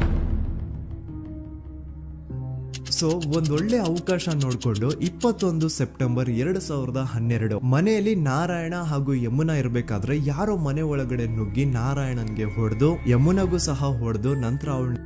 ಸೊ ಒಂದೊಳ್ಳೆ ಅವಕಾಶ ನೋಡ್ಕೊಂಡು 21 ಸೆಪ್ಟೆಂಬರ್ 2012 ಮನೆಯಲ್ಲಿ ನಾರಾಯಣ ಹಾಗೂ ಯಮುನಾ ಇರ್ಬೇಕಾದ್ರೆ ಯಾರೋ ಮನೆ ಒಳಗಡೆ ನುಗ್ಗಿ ನಾರಾಯಣನ್ಗೆ ಹೊಡೆದು ಯಮುನಾಗೂ ಸಹ ಹೊಡೆದು ನಂತರ ಅವಳು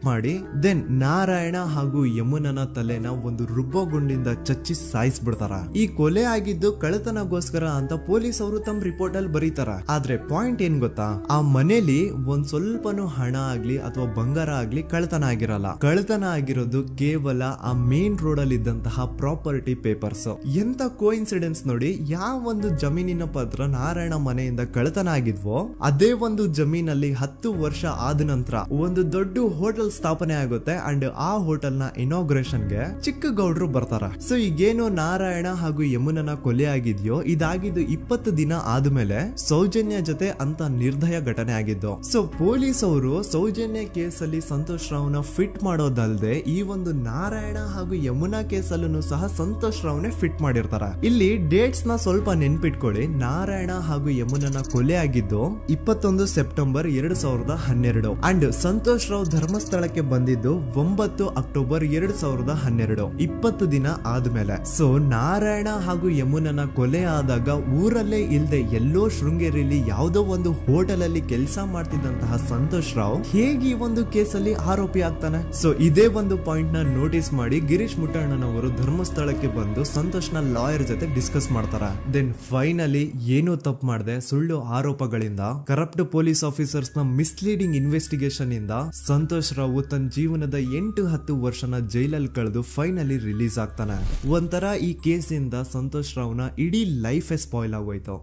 ಮಾಡಿ ದೆನ್ ನಾರಾಯಣ ಹಾಗೂ ಯಮುನನ ತಲೆನ ಒಂದು ರುಬ್ಬಗುಂಡಿಂದ ಚಚ್ಚಿ ಸಾಯಿಸ್ಬಿಡ್ತಾರ. ಈ ಕೊಲೆ ಆಗಿದ್ದು ಕಳ್ಳತನಗೋಸ್ಕರ ಅಂತ ಪೊಲೀಸ್ ಅವರು ತಮ್ಮ ರಿಪೋರ್ಟ್ ಅಲ್ಲಿ ಬರೀತಾರ. ಆದ್ರೆ ಪಾಯಿಂಟ್ ಏನ್ ಗೊತ್ತಾ, ಆ ಮನೇಲಿ ಒಂದ್ ಸ್ವಲ್ಪನೂ ಹಣ ಆಗ್ಲಿ ಅಥವಾ ಬಂಗಾರ ಆಗ್ಲಿ ಕಳ್ಳತನ ಆಗಿರಲ್ಲ. ಕಳ್ಳತನ ಆಗಿರೋದು ಕೇವಲ ಆ ಮೇನ್ ರೋಡ್ ಅಲ್ಲಿ ಇದ್ದಂತಹ ಪ್ರಾಪರ್ಟಿ ಪೇಪರ್ಸ್. ಎಂತ ಕೋಇನ್ಸಿಡೆನ್ಸ್ ನೋಡಿ, ಯಾವ ಒಂದು ಜಮೀನಿನ ಪತ್ರ ನಾರಾಯಣ ಮನೆಯಿಂದ ಕಳ್ಳತನ ಆಗಿದ್ವೋ ಅದೇ ಒಂದು ಜಮೀನಲ್ಲಿ 10 ವರ್ಷ ಆದ ನಂತರ ಒಂದು ದೊಡ್ಡ ಹೋಟೆಲ್ ಸ್ಥಾಪನೆ ಆಗುತ್ತೆ ಅಂಡ್ ಆ ಹೋಟೆಲ್ ನ ಇನಾಗ್ರೇಷನ್ ಗೆ ಚಿಕ್ಕ ಗೌಡ್ರು ಬರ್ತಾರ. ಸೊ ಈಗೇನು ನಾರಾಯಣ ಹಾಗೂ ಯಮುನನ ಕೊಲೆ ಆಗಿದ್ಯೋ ಇದಾಗಿದ್ದು 20 ದಿನ ಆದ್ಮೇಲೆ ಸೌಜನ್ಯ ಜೊತೆ ಅಂತ ನಿರ್ದಯ ಘಟನೆ ಆಗಿದ್ದು. ಸೊ ಪೊಲೀಸ್ ಅವರು ಸೌಜನ್ಯ ಕೇಸಲ್ಲಿ ಸಂತೋಷ್ ರಾವ್ನ ಫಿಟ್ ಮಾಡೋದಲ್ದೆ ಈ ಒಂದು ನಾರಾಯಣ ಹಾಗೂ ಯಮುನಾ ಕೇಸಲ್ಲೂ ಸಹ ಸಂತೋಷ್ ರಾವ್ನೆ ಫಿಟ್ ಮಾಡಿರ್ತಾರ. ಇಲ್ಲಿ ಡೇಟ್ಸ್ ನ ಸ್ವಲ್ಪ ನೆನ್ಪಿಟ್ಕೊಳ್ಳಿ. ನಾರಾಯಣ ಹಾಗೂ ಯಮುನನ ಕೊಲೆ ಆಗಿದ್ದು 21 ಸೆಪ್ಟೆಂಬರ್ 2012 ಅಂಡ್ ಸಂತೋಷ್ ರಾವ್ ಧರ್ಮಸ್ಥಳಕ್ಕೆ ಬಂದಿದ್ದು 9 ಅಕ್ಟೋಬರ್ 2012, 20 ದಿನ ಆದ್ಮೇಲೆ. ಸೊ ನಾರಾಯಣ ಹಾಗೂ ಯಮುನನ ಕೊಲೆ ಆದಾಗ ಊರಲ್ಲೇ ಇಲ್ದೆ ಎಲ್ಲೋ ಶೃಂಗೇರಿಯಲ್ಲಿ ಯಾವುದೋ ಒಂದು ಹೋಟೆಲ್ ಅಲ್ಲಿ ಕೆಲಸ ಮಾಡ್ತಿದ್ದಂತಹ ಸಂತೋಷ್ ರಾವ್ ಹೇಗೆ ಈ ಒಂದು ಕೇಸಲ್ಲಿ ಆರೋಪಿ ಆಗ್ತಾನೆ? ಸೊ ಇದೇ ಒಂದು ಪಾಯಿಂಟ್ ನ ನೋಟಿಸ್ ಮಾಡಿ ಗಿರೀಶ್ ಮುಟ್ಟಣ್ಣನವರು ಧರ್ಮಸ್ಥಳಕ್ಕೆ ಬಂದು ಸಂತೋಷ್ ನ ಲಾಯರ್ ಜೊತೆ ಡಿಸ್ಕಸ್ ಮಾಡ್ತಾರ. ದೆನ್ ಫೈನಲಿ ಏನೋ ತಪ್ಪು ಮಾಡದೆ ಸುಳ್ಳು ಆರೋಪಗಳಿಂದ ಕರಪ್ಟ್ ಪೊಲೀಸ್ ಆಫೀಸರ್ಸ್ ನ ಮಿಸ್ಲೀಡಿಂಗ್ ಇನ್ವೆಸ್ಟಿಗೇಷನ್ ಇಂದ ಸಂತೋಷ್ ರಾವ್ ತನ್ನ ಜೀವನದ 8-10 ವರ್ಷನ ಜೈಲಲ್ಲಿ ಕಳೆದು ಫೈನಲಿ ರಿಲೀಸ್ ಆಗ್ತಾನೆ. ಒಂಥರ ಈ ಕೇಸಿಂದ ಸಂತೋಷ್ ರಾವ್ನ ಇಡೀ ಲೈಫೇ ಸ್ಪಾಯ್ಲ್ ಆಗೋಯ್ತು.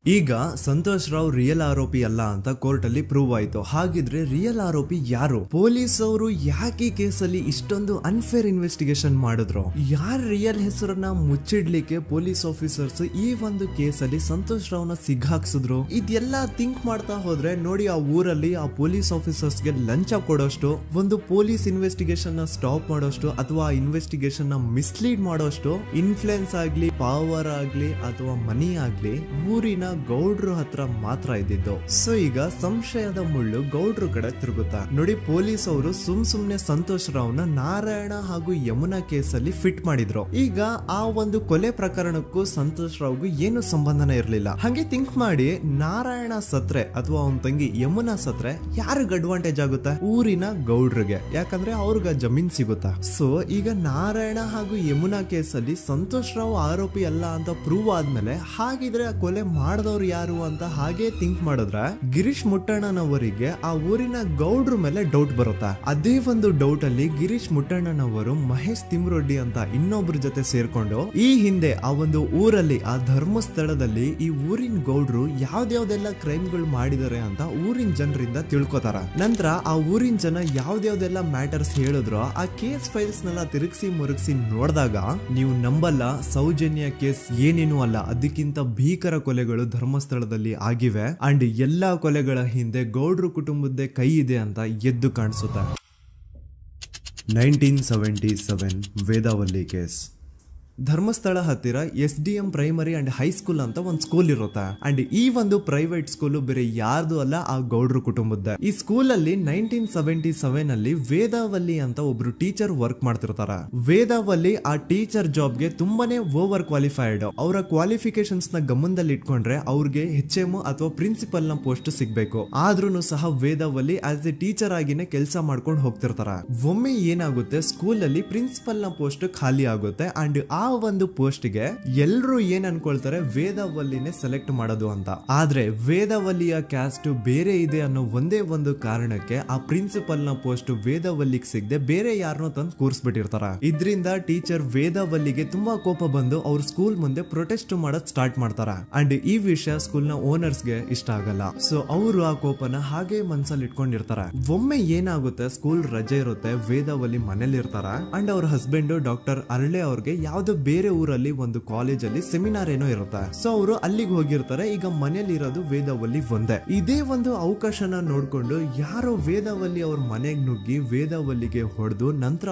ಈಗ ಸಂತೋಷ್ ರಾವ್ ರಿಯಲ್ ಆರೋಪಿ ಅಲ್ಲ ಅಂತ ಕೋರ್ಟ್ ಅಲ್ಲಿ ಪ್ರೂವ್ ಆಯ್ತು. ಹಾಗಿದ್ರೆ ರಿಯಲ್ ಆರೋಪಿ ಯಾರು? ಪೊಲೀಸ್ ಅವರು ಯಾಕೆ ಕೇಸಲ್ಲಿ ಇಷ್ಟೊಂದು ಅನ್ಫೇರ್ ಇನ್ವೆಸ್ಟಿಗೇಷನ್ ಮಾಡಿದ್ರು? ಯಾರ ರಿಯಲ್ ಹೆಸರನ್ನ ಮುಚ್ಚಿಡ್ಲಿಕ್ಕೆ ಪೊಲೀಸ್ ಆಫೀಸರ್ಸ್ ಈ ಒಂದು ಕೇಸಲ್ಲಿ ಸಂತೋಷ್ ರಾವ್ನ ಸಿಗ್ಹಾಕ್ಸಿದ್ರು? ಇದೆಲ್ಲ ಥಿಂಕ್ ಮಾಡ್ತಾ ಹೋದ್ರೆ ನೋಡಿ, ಆ ಊರಲ್ಲಿ ಆ ಪೊಲೀಸ್ ಆಫೀಸರ್ಸ್ಗೆ ಲಂಚ ಕೊಡೋಷ್ಟು, ಒಂದು ಪೊಲೀಸ್ ಇನ್ವೆಸ್ಟಿಗೇಷನ್ ನ ಸ್ಟಾಪ್ ಮಾಡೋಷ್ಟು ಅಥವಾ ಇನ್ವೆಸ್ಟಿಗೇಷನ್ ನ ಮಿಸ್ಲೀಡ್ ಮಾಡೋಷ್ಟು ಇನ್ಫ್ಲುಯೆನ್ಸ್ ಆಗ್ಲಿ, ಪವರ್ ಆಗ್ಲಿ ಅಥವಾ ಮನಿ ಆಗ್ಲಿ ಊರಿನ ಗೌಡ್ರು ಹತ್ರ ಮಾತ್ರ ಇದ್ದಿದ್ದು. ಸೊ ಈಗ ಸಂಶಯದ ಮುಳ್ಳು ಗೌಡ್ರು ಕಡೆ ತಿರುಗುತ್ತಾ. ನೋಡಿ, ಪೊಲೀಸ್ ಅವರು ಸುಮ್ನೆ ಸಂತೋಷ್ ರಾವ್ನ ನಾರಾಯಣ ಹಾಗೂ ಯಮುನಾ ಕೇಸಲ್ಲಿ ಫಿಟ್ ಮಾಡಿದ್ರು. ಈಗ ಆ ಒಂದು ಕೊಲೆ ಪ್ರಕರಣಕ್ಕೂ ಸಂತೋಷ್ ರಾವ್ಗೂ ಏನು ಸಂಬಂಧನೇ ಇರ್ಲಿಲ್ಲ. ಹಂಗೆ ಥಿಂಕ್ ಮಾಡಿ, ನಾರಾಯಣ ಸತ್ರೆ ಅಥವಾ ಅವನ ತಂಗಿ ಯಮುನಾ ಸತ್ರೆ ಯಾರಿಗ ಅಡ್ವಾಂಟೇಜ್ ಆಗುತ್ತೆ? ಊರಿನ ಗೌಡ್ರಿಗೆ, ಯಾಕಂದ್ರೆ ಅವ್ರಿಗೆ ಜಮೀನ್ ಸಿಗುತ್ತಾ. ಸೊ ಈಗ ನಾರಾಯಣ ಹಾಗೂ ಯಮುನಾ ಕೇಸಲ್ಲಿ ಸಂತೋಷ್ ರಾವ್ ಆರೋಪಿ ಅಲ್ಲ ಅಂತ ಪ್ರೂವ್ ಆದ್ಮೇಲೆ ಹಾಗಿದ್ರೆ ಆ ಕೊಲೆ ಮಾಡ್ದವ್ರು ಯಾರು ಅಂತ ಹಾಗೆ ಥಿಂಕ್ ಮಾಡಿದ್ರೆ ಗಿರೀಶ್ ಮುಟ್ಟಣ್ಣನವರಿಗೆ ಆ ಊರಿನ ಗೌಡ್ರ ಮೇಲೆ ಡೌಟ್ ಬರುತ್ತೆ. ಅದೇ ಒಂದು ಡೌಟ್ ಅಲ್ಲಿ ಗಿರೀಶ್ ಮುಟ್ಟಣ್ಣನವರು ಮಹೇಶ್ ತಿಮ್ರೊಡ್ಡಿ ಅಂತ ಇನ್ನೊಬ್ರ ಜೊತೆ ಸೇರ್ಕೊಂಡು ಈ ಹಿಂದೆ ಆ ಒಂದು ಊರಲ್ಲಿ ಆ ಧರ್ಮಸ್ಥಳದಲ್ಲಿ ಈ ಊರಿನ ಗೌಡ್ರು ಯಾವ್ದಾವ್ದೆಲ್ಲ ಕ್ರೈಮ್ ಗಳು ಮಾಡಿದಾರೆ ಅಂತ ಊರಿನ ಜನರಿಂದ ತಿಳ್ಕೊತಾರ. ನಂತರ ಆ ಊರಿನ ಜನ ಯಾವ್ದಾವ್ದೆಲ್ಲ ಮ್ಯಾಟರ್ಸ್ ಹೇಳಿದ್ರು ಆ ಕೇಸ್ ಫೈಲ್ಸ್ ನೆಲ್ಲ ತಿರುಗಿಸಿ ಮುರುಗಿಸಿ ನೋಡಿದಾಗ ನೀವು ನಂಬಲ್ಲ, ಸೌಜನ್ಯ ಕೇಸ್ ಏನೇನು ಅಲ್ಲ, ಅದಕ್ಕಿಂತ ಭೀಕರ ಕೊಲೆಗಳು ಧರ್ಮಸ್ಥಳದಲ್ಲಿ ಆಗಿವೆ ಅಂಡ್ ಎಲ್ಲಾ ಕೊಲೆಗಳ ಹಿಂದೆ ಗೌಡ್ರು ಕುಟುಂಬದ್ದೇ ಕೈ ಇದೆ ಅಂತ ಎದ್ದು ಕಾಣಿಸುತ್ತೆ. 1977 ವೇದಾವಲ್ಲಿ ಕೇಸ್. ಧರ್ಮಸ್ಥಳ ಹತ್ತಿರ SDM ಪ್ರೈಮರಿ ಅಂಡ್ ಹೈಸ್ಕೂಲ್ ಅಂತ ಒಂದು ಸ್ಕೂಲ್ ಇರುತ್ತೆ ಅಂಡ್ ಈ ಒಂದು ಪ್ರೈವೇಟ್ ಸ್ಕೂಲ್ ಬೇರೆ ಯಾರ್ದು ಅಲ್ಲ, ಆ ಗೌಡ್ರು ಕುಟುಂಬದ. ಈ ಸ್ಕೂಲ್ ಅಲ್ಲಿ 1977 ಅಲ್ಲಿ ವೇದಾವಲ್ಲಿ ಅಂತ ಒಬ್ರು ಟೀಚರ್ ವರ್ಕ್ ಮಾಡ್ತಿರ್ತಾರ. ವೇದಾವಲ್ಲಿ ಆ ಟೀಚರ್ ಜಾಬ್ ಗೆ ತುಂಬಾನೇ ಓವರ್ ಕ್ವಾಲಿಫೈಡ್. ಅವರ ಕ್ವಾಲಿಫಿಕೇಶನ್ಸ್ ನ ಗಮನದಲ್ಲಿ ಇಟ್ಕೊಂಡ್ರೆ ಅವ್ರಿಗೆ HM ಅಥವಾ ಪ್ರಿನ್ಸಿಪಲ್ ನ ಪೋಸ್ಟ್ ಸಿಗ್ಬೇಕು. ಆದ್ರೂ ಸಹ ವೇದಾವಲ್ಲಿ ಆಸ್ ಎ ಟೀಚರ್ ಆಗಿನೇ ಕೆಲಸ ಮಾಡ್ಕೊಂಡು ಹೋಗ್ತಿರ್ತಾರ. ಒಮ್ಮೆ ಏನಾಗುತ್ತೆ, ಸ್ಕೂಲ್ ಅಲ್ಲಿ ಪ್ರಿನ್ಸಿಪಲ್ ನ ಪೋಸ್ಟ್ ಖಾಲಿ ಆಗುತ್ತೆ ಅಂಡ್ ಆ ಒಂದು ಪೋಸ್ಟ್ ಗೆ ಎಲ್ರು ಏನ್ ಅನ್ಕೊಳ್ತಾರೆ, ವೇದಾವಲ್ಲಿನೇ ಸೆಲೆಕ್ಟ್ ಮಾಡೋದು ಅಂತ. ಆದ್ರೆ ವೇದಾವಲ್ಲಿಯ ಕ್ಯಾಸ್ಟ್ ಬೇರೆ ಇದೆ ಅನ್ನೋ ಒಂದೇ ಒಂದು ಕಾರಣಕ್ಕೆ ಆ ಪ್ರಿನ್ಸಿಪಲ್ ನ ಪೋಸ್ಟ್ ವೇದಾವಲ್ಲಿಗೆ ಸಿಗದೆ ಬೇರೆ ಯಾರನ್ನೋ ತಂದು ಕೂರಿಸ್ಬಿಟ್ಟಿರ್ತಾರ. ಇದರಿಂದ ಟೀಚರ್ ವೇದಾವಲ್ಲಿಗೆ ತುಂಬಾ ಕೋಪ ಬಂದು ಅವ್ರ ಸ್ಕೂಲ್ ಮುಂದೆ ಪ್ರೊಟೆಸ್ಟ್ ಮಾಡೋದ್ ಸ್ಟಾರ್ಟ್ ಮಾಡ್ತಾರ ಅಂಡ್ ಈ ವಿಷಯ ಸ್ಕೂಲ್ ನ ಓನರ್ಸ್ ಗೆ ಇಷ್ಟ ಆಗಲ್ಲ. ಸೊ ಅವರು ಆ ಕೋಪನ ಹಾಗೆ ಮನ್ಸಲ್ಲಿ ಇಟ್ಕೊಂಡಿರ್ತಾರ. ಒಮ್ಮೆ ಏನಾಗುತ್ತೆ, ಸ್ಕೂಲ್ ರಜೆ ಇರುತ್ತೆ, ವೇದಾವಲ್ಲಿ ಮನೇಲಿ ಇರ್ತಾರ ಅಂಡ್ ಅವ್ರ ಹಸ್ಬೆಂಡ್ ಡಾಕ್ಟರ್ ಅರಳೆ ಅವ್ರಿಗೆ ಯಾವ್ದೋ ಬೇರೆ ಊರಲ್ಲಿ ಒಂದು ಕಾಲೇಜ್ ಅಲ್ಲಿ ಸೆಮಿನಾರ್ ಏನೋ ಇರುತ್ತೆ. ಸೊ ಅವರು ಅಲ್ಲಿಗೆ ಹೋಗಿರ್ತಾರೆ. ಈಗ ಮನೇಲಿ ಇರೋದು ವೇದಾವಲ್ಲಿ ಒಂದೇ. ಇದೇ ಒಂದು ಅವಕಾಶನ ನೋಡ್ಕೊಂಡು ಯಾರೋ ವೇದಾವಲ್ಲಿ ಅವ್ರ ಮನೆಗೆ ನುಗ್ಗಿ ವೇದಾವಲ್ಲಿಗೆ ಹೊಡೆದು ನಂತರ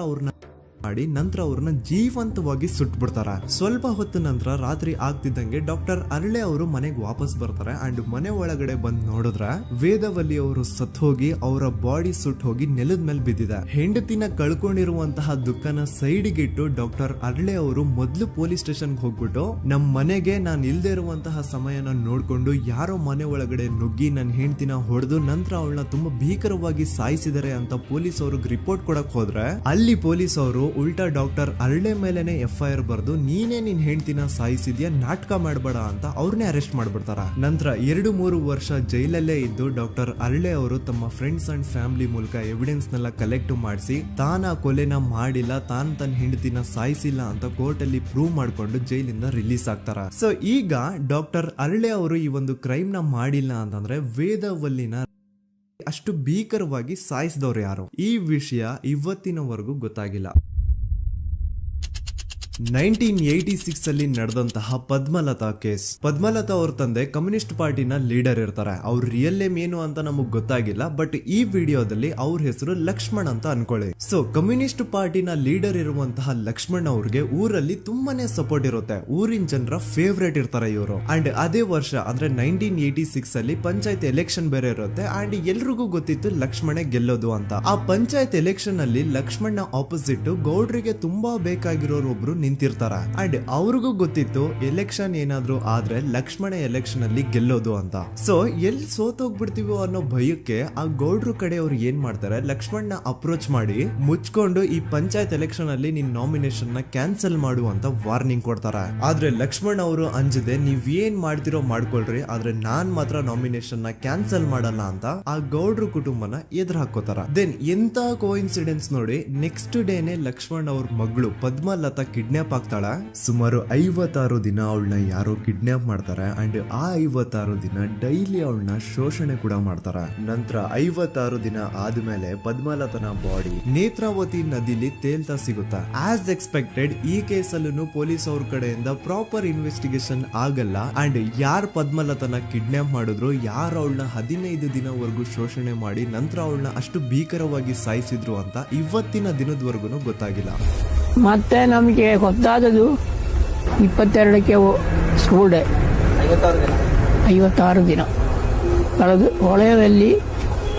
ಅವ್ರನ್ನ ಜೀವಂತವಾಗಿ ಸುಟ್ಬಿಡ್ತಾರ. ಸ್ವಲ್ಪ ಹೊತ್ತು ನಂತರ ರಾತ್ರಿ ಆಗ್ತಿದ್ದಂಗೆ ಡಾಕ್ಟರ್ ಅರಳೆ ಅವರು ಮನೆಗೆ ವಾಪಸ್ ಬರ್ತಾರೆ ಅಂಡ್ ಮನೆ ಒಳಗಡೆ ಬಂದ್ ನೋಡಿದ್ರೆ ವೇದಾವಲ್ಲಿ ಅವರು ಸತ್ ಹೋಗಿ ಅವರ ಬಾಡಿ ಸುಟ್ ಹೋಗಿ ನೆಲದ ಮೇಲೆ ಬಿದ್ದಿದೆ. ಹೆಂಡತಿನ ಕಳ್ಕೊಂಡಿರುವಂತಹ ದುಃಖನ ಸೈಡ್ಗೆ ಇಟ್ಟು ಡಾಕ್ಟರ್ ಅರಳೆ ಅವರು ಮೊದ್ಲು ಪೊಲೀಸ್ ಸ್ಟೇಷನ್ ಹೋಗ್ಬಿಟ್ಟು ನಮ್ ಮನೆಗೆ ನಾನ್ ಇಲ್ದೇ ಇರುವಂತಹ ಸಮಯನ ನೋಡ್ಕೊಂಡು ಯಾರೋ ಮನೆ ಒಳಗಡೆ ನುಗ್ಗಿ ನನ್ನ ಹೆಂಡತಿನ ಹೊಡೆದು ನಂತರ ಅವಳನ್ನ ತುಂಬಾ ಭೀಕರವಾಗಿ ಸಾಯಿಸಿದರೆ ಅಂತ ಪೊಲೀಸ್ ಅವ್ರಿಗೆ ರಿಪೋರ್ಟ್ ಕೊಡಕ್ ಹೋದ್ರೆ ಅಲ್ಲಿ ಪೊಲೀಸ್ ಅವರು ಉಲ್ಟಾ ಡಾಕ್ಟರ್ ಅರಳೆ ಮೇಲೆನೆ FIR ಬರ್ದು ನೀನೇ ನಿನ್ ಹೆಂಡತಿನ ಸಾಯಿಸಿದ್ಯಾ, ನಾಟಕ ಮಾಡಬೇಡ ಅಂತ ಅವ್ರನ್ನೇ ಅರೆಸ್ಟ್ ಮಾಡ್ಬಿಡ್ತಾರ. ನಂತರ 2-3 ವರ್ಷ ಜೈಲಲ್ಲೇ ಇದ್ದು ಡಾಕ್ಟರ್ ಅರಳೆ ಅವರು ತಮ್ಮ ಫ್ರೆಂಡ್ಸ್ ಅಂಡ್ ಫ್ಯಾಮಿಲಿ ಮೂಲಕ ಎವಿಡೆನ್ಸ್ ನೆಲ್ಲ ಕಲೆಕ್ಟ್ ಮಾಡಿಸಿ ತಾನ ಕೊಲೆನ ಮಾಡಿಲ್ಲ, ತಾನ್ ತನ್ನ ಹೆಂಡತಿನ ಸಾಯಿಸಿಲ್ಲ ಅಂತ ಕೋರ್ಟ್ ಅಲ್ಲಿ ಪ್ರೂವ್ ಮಾಡ್ಕೊಂಡು ಜೈಲಿಂದ ರಿಲೀಸ್ ಆಗ್ತಾರ. ಸೊ ಈಗ ಡಾಕ್ಟರ್ ಅರಳೆ ಅವರು ಈ ಒಂದು ಕ್ರೈಮ್ ನ ಮಾಡಿಲ್ಲ ಅಂತಂದ್ರೆ ವೇದಾವಲ್ಲಿನ ಅಷ್ಟು ಭೀಕರವಾಗಿ ಸಾಯಿಸಿದವ್ರು ಯಾರು, ಈ ವಿಷಯ ಇವತ್ತಿನವರೆಗೂ ಗೊತ್ತಾಗಿಲ್ಲ. 1986 ಅಲ್ಲಿ ನಡೆದಂತಹ ಪದ್ಮಲತಾ ಕೇಸ್. ಪದ್ಮಲತಾ ಅವ್ರ ತಂದೆ ಕಮ್ಯುನಿಸ್ಟ್ ಪಾರ್ಟಿನ ಲೀಡರ್ ಇರ್ತಾರೆ. ಅವ್ರ ರಿಯಲ್ ನೇಮ್ ಏನು ಅಂತ ನಮಗ್ ಗೊತ್ತಾಗಿಲ್ಲ, ಬಟ್ ಈ ವಿಡಿಯೋದಲ್ಲಿ ಅವ್ರ ಹೆಸರು ಲಕ್ಷ್ಮಣ್ ಅಂತ ಅನ್ಕೊಳ್ಳಿ. ಸೊ ಕಮ್ಯುನಿಸ್ಟ್ ಪಾರ್ಟಿನ ಲೀಡರ್ ಇರುವಂತಹ ಲಕ್ಷ್ಮಣ್ ಅವ್ರಿಗೆ ಊರಲ್ಲಿ ತುಂಬಾನೇ ಸಪೋರ್ಟ್ ಇರುತ್ತೆ, ಊರಿನ ಜನರ ಫೇವ್ರೇಟ್ ಇರ್ತಾರೆ ಇವರು. ಅಂಡ್ ಅದೇ ವರ್ಷ ಅಂದ್ರೆ 1986 ಅಲ್ಲಿ ಪಂಚಾಯತ್ ಎಲೆಕ್ಷನ್ ಬೇರೆ ಇರುತ್ತೆ ಅಂಡ್ ಎಲ್ರಿಗೂ ಗೊತ್ತಿತ್ತು ಲಕ್ಷ್ಮಣೆ ಗೆಲ್ಲೋದು ಅಂತ. ಆ ಪಂಚಾಯತ್ ಎಲೆಕ್ಷನ್ ಅಲ್ಲಿ ಲಕ್ಷ್ಮಣ್ ಆಪೋಸಿಟ್ ಗೌಡ್ರಿಗೆ ತುಂಬಾ ಬೇಕಾಗಿರೋರು ಒಬ್ರು ನಿಂತಿರ್ತಾರ ಅಂಡ್ ಅವ್ರಿಗೂ ಗೊತ್ತಿತ್ತು ಎಲೆಕ್ಷನ್ ಏನಾದ್ರು ಆದ್ರೆ ಲಕ್ಷ್ಮಣ ಎಲೆಕ್ಷನ್ ಅಲ್ಲಿ ಗೆಲ್ಲೋದು ಅಂತ. ಸೊ ಎಲ್ಲಿ ಸೋತೋಗ್ಬಿಡ್ತೀವೋ ಅನ್ನೋ ಭಯಕ್ಕೆ ಆ ಗೌಡ್ರು ಕಡೆ ಅವ್ರು ಏನ್ ಮಾಡ್ತಾರೆ, ಲಕ್ಷ್ಮಣ್ನ ಅಪ್ರೋಚ್ ಮಾಡಿ ಮುಚ್ಕೊಂಡು ಈ ಪಂಚಾಯತ್ ಎಲೆಕ್ಷನ್ ಅಲ್ಲಿ ನಿನ್ ನಾಮಿನೇಷನ್ ನ ಕ್ಯಾನ್ಸಲ್ ಮಾಡು ಅಂತ ವಾರ್ನಿಂಗ್ ಕೊಡ್ತಾರ. ಆದ್ರೆ ಲಕ್ಷ್ಮಣ್ ಅವರು ಅಂಜದೆ ನೀವ್ ಏನ್ ಮಾಡ್ತಿರೋ ಮಾಡ್ಕೊಳ್ರಿ, ಆದ್ರೆ ನಾನ್ ಮಾತ್ರ ನಾಮಿನೇಷನ್ ನ ಕ್ಯಾನ್ಸಲ್ ಮಾಡಲ್ಲ ಅಂತ ಆ ಗೌಡ್ರು ಕುಟುಂಬನ ಎದುರು ಹಾಕೋತಾರ. ದೆನ್ ಎಂತ ಕೋಇನ್ಸಿಡೆನ್ಸ್ ನೋಡಿ, ನೆಕ್ಸ್ಟ್ ಡೇನೆ ಲಕ್ಷ್ಮಣ್ ಅವ್ರ ಮಗಳು ಪದ್ಮಲತಾ ಕಿಡ್ನಾಪ್ ಆಗ್ತಾಳ. ಸುಮಾರು 56 ದಿನ ಅವಳನ್ನ ಯಾರೋ ಕಿಡ್ನಾಪ್ ಮಾಡ್ತಾರೆ ಅಂಡ್ ಆ 56 ದಿನ ಡೈಲಿ ಅವಳನ್ನ ಶೋಷಣೆ ಕೂಡ ಮಾಡ್ತಾರ. ನಂತರ 56 ದಿನ ಆದ್ಮೇಲೆ ಪದ್ಮಲತನ ಬಾಡಿ ನೇತ್ರಾವತಿ ನದಿಲಿ ತೇಲ್ತಾ ಸಿಗುತ್ತಾ. ಆಸ್ ಎಕ್ಸ್ಪೆಕ್ಟೆಡ್ ಈ ಕೇಸಲ್ಲೂ ಪೊಲೀಸ್ ಅವ್ರ ಕಡೆಯಿಂದ ಪ್ರಾಪರ್ ಇನ್ವೆಸ್ಟಿಗೇಷನ್ ಆಗಲ್ಲ ಅಂಡ್ ಯಾರ್ ಪದ್ಮಲತನ ಕಿಡ್ನಾಪ್ ಮಾಡಿದ್ರು, ಯಾರು ಅವಳನ್ನ 15 ದಿನವರೆಗೂ ಶೋಷಣೆ ಮಾಡಿ ನಂತರ ಅವಳನ್ನ ಅಷ್ಟು ಭೀಕರವಾಗಿ ಸಾಯಿಸಿದ್ರು ಅಂತ ಇವತ್ತಿನ ದಿನದವರೆಗೂ ಗೊತ್ತಾಗಿಲ್ಲ. ಮತ್ತೆ ನಮಗೆ ಗೊತ್ತಾದದು 22ಕ್ಕೆ ಸ್ಕೂಲ್ ಡೇ 56 ದಿನ ಕಳೆದು ಹೊಳೆಯಲ್ಲಿ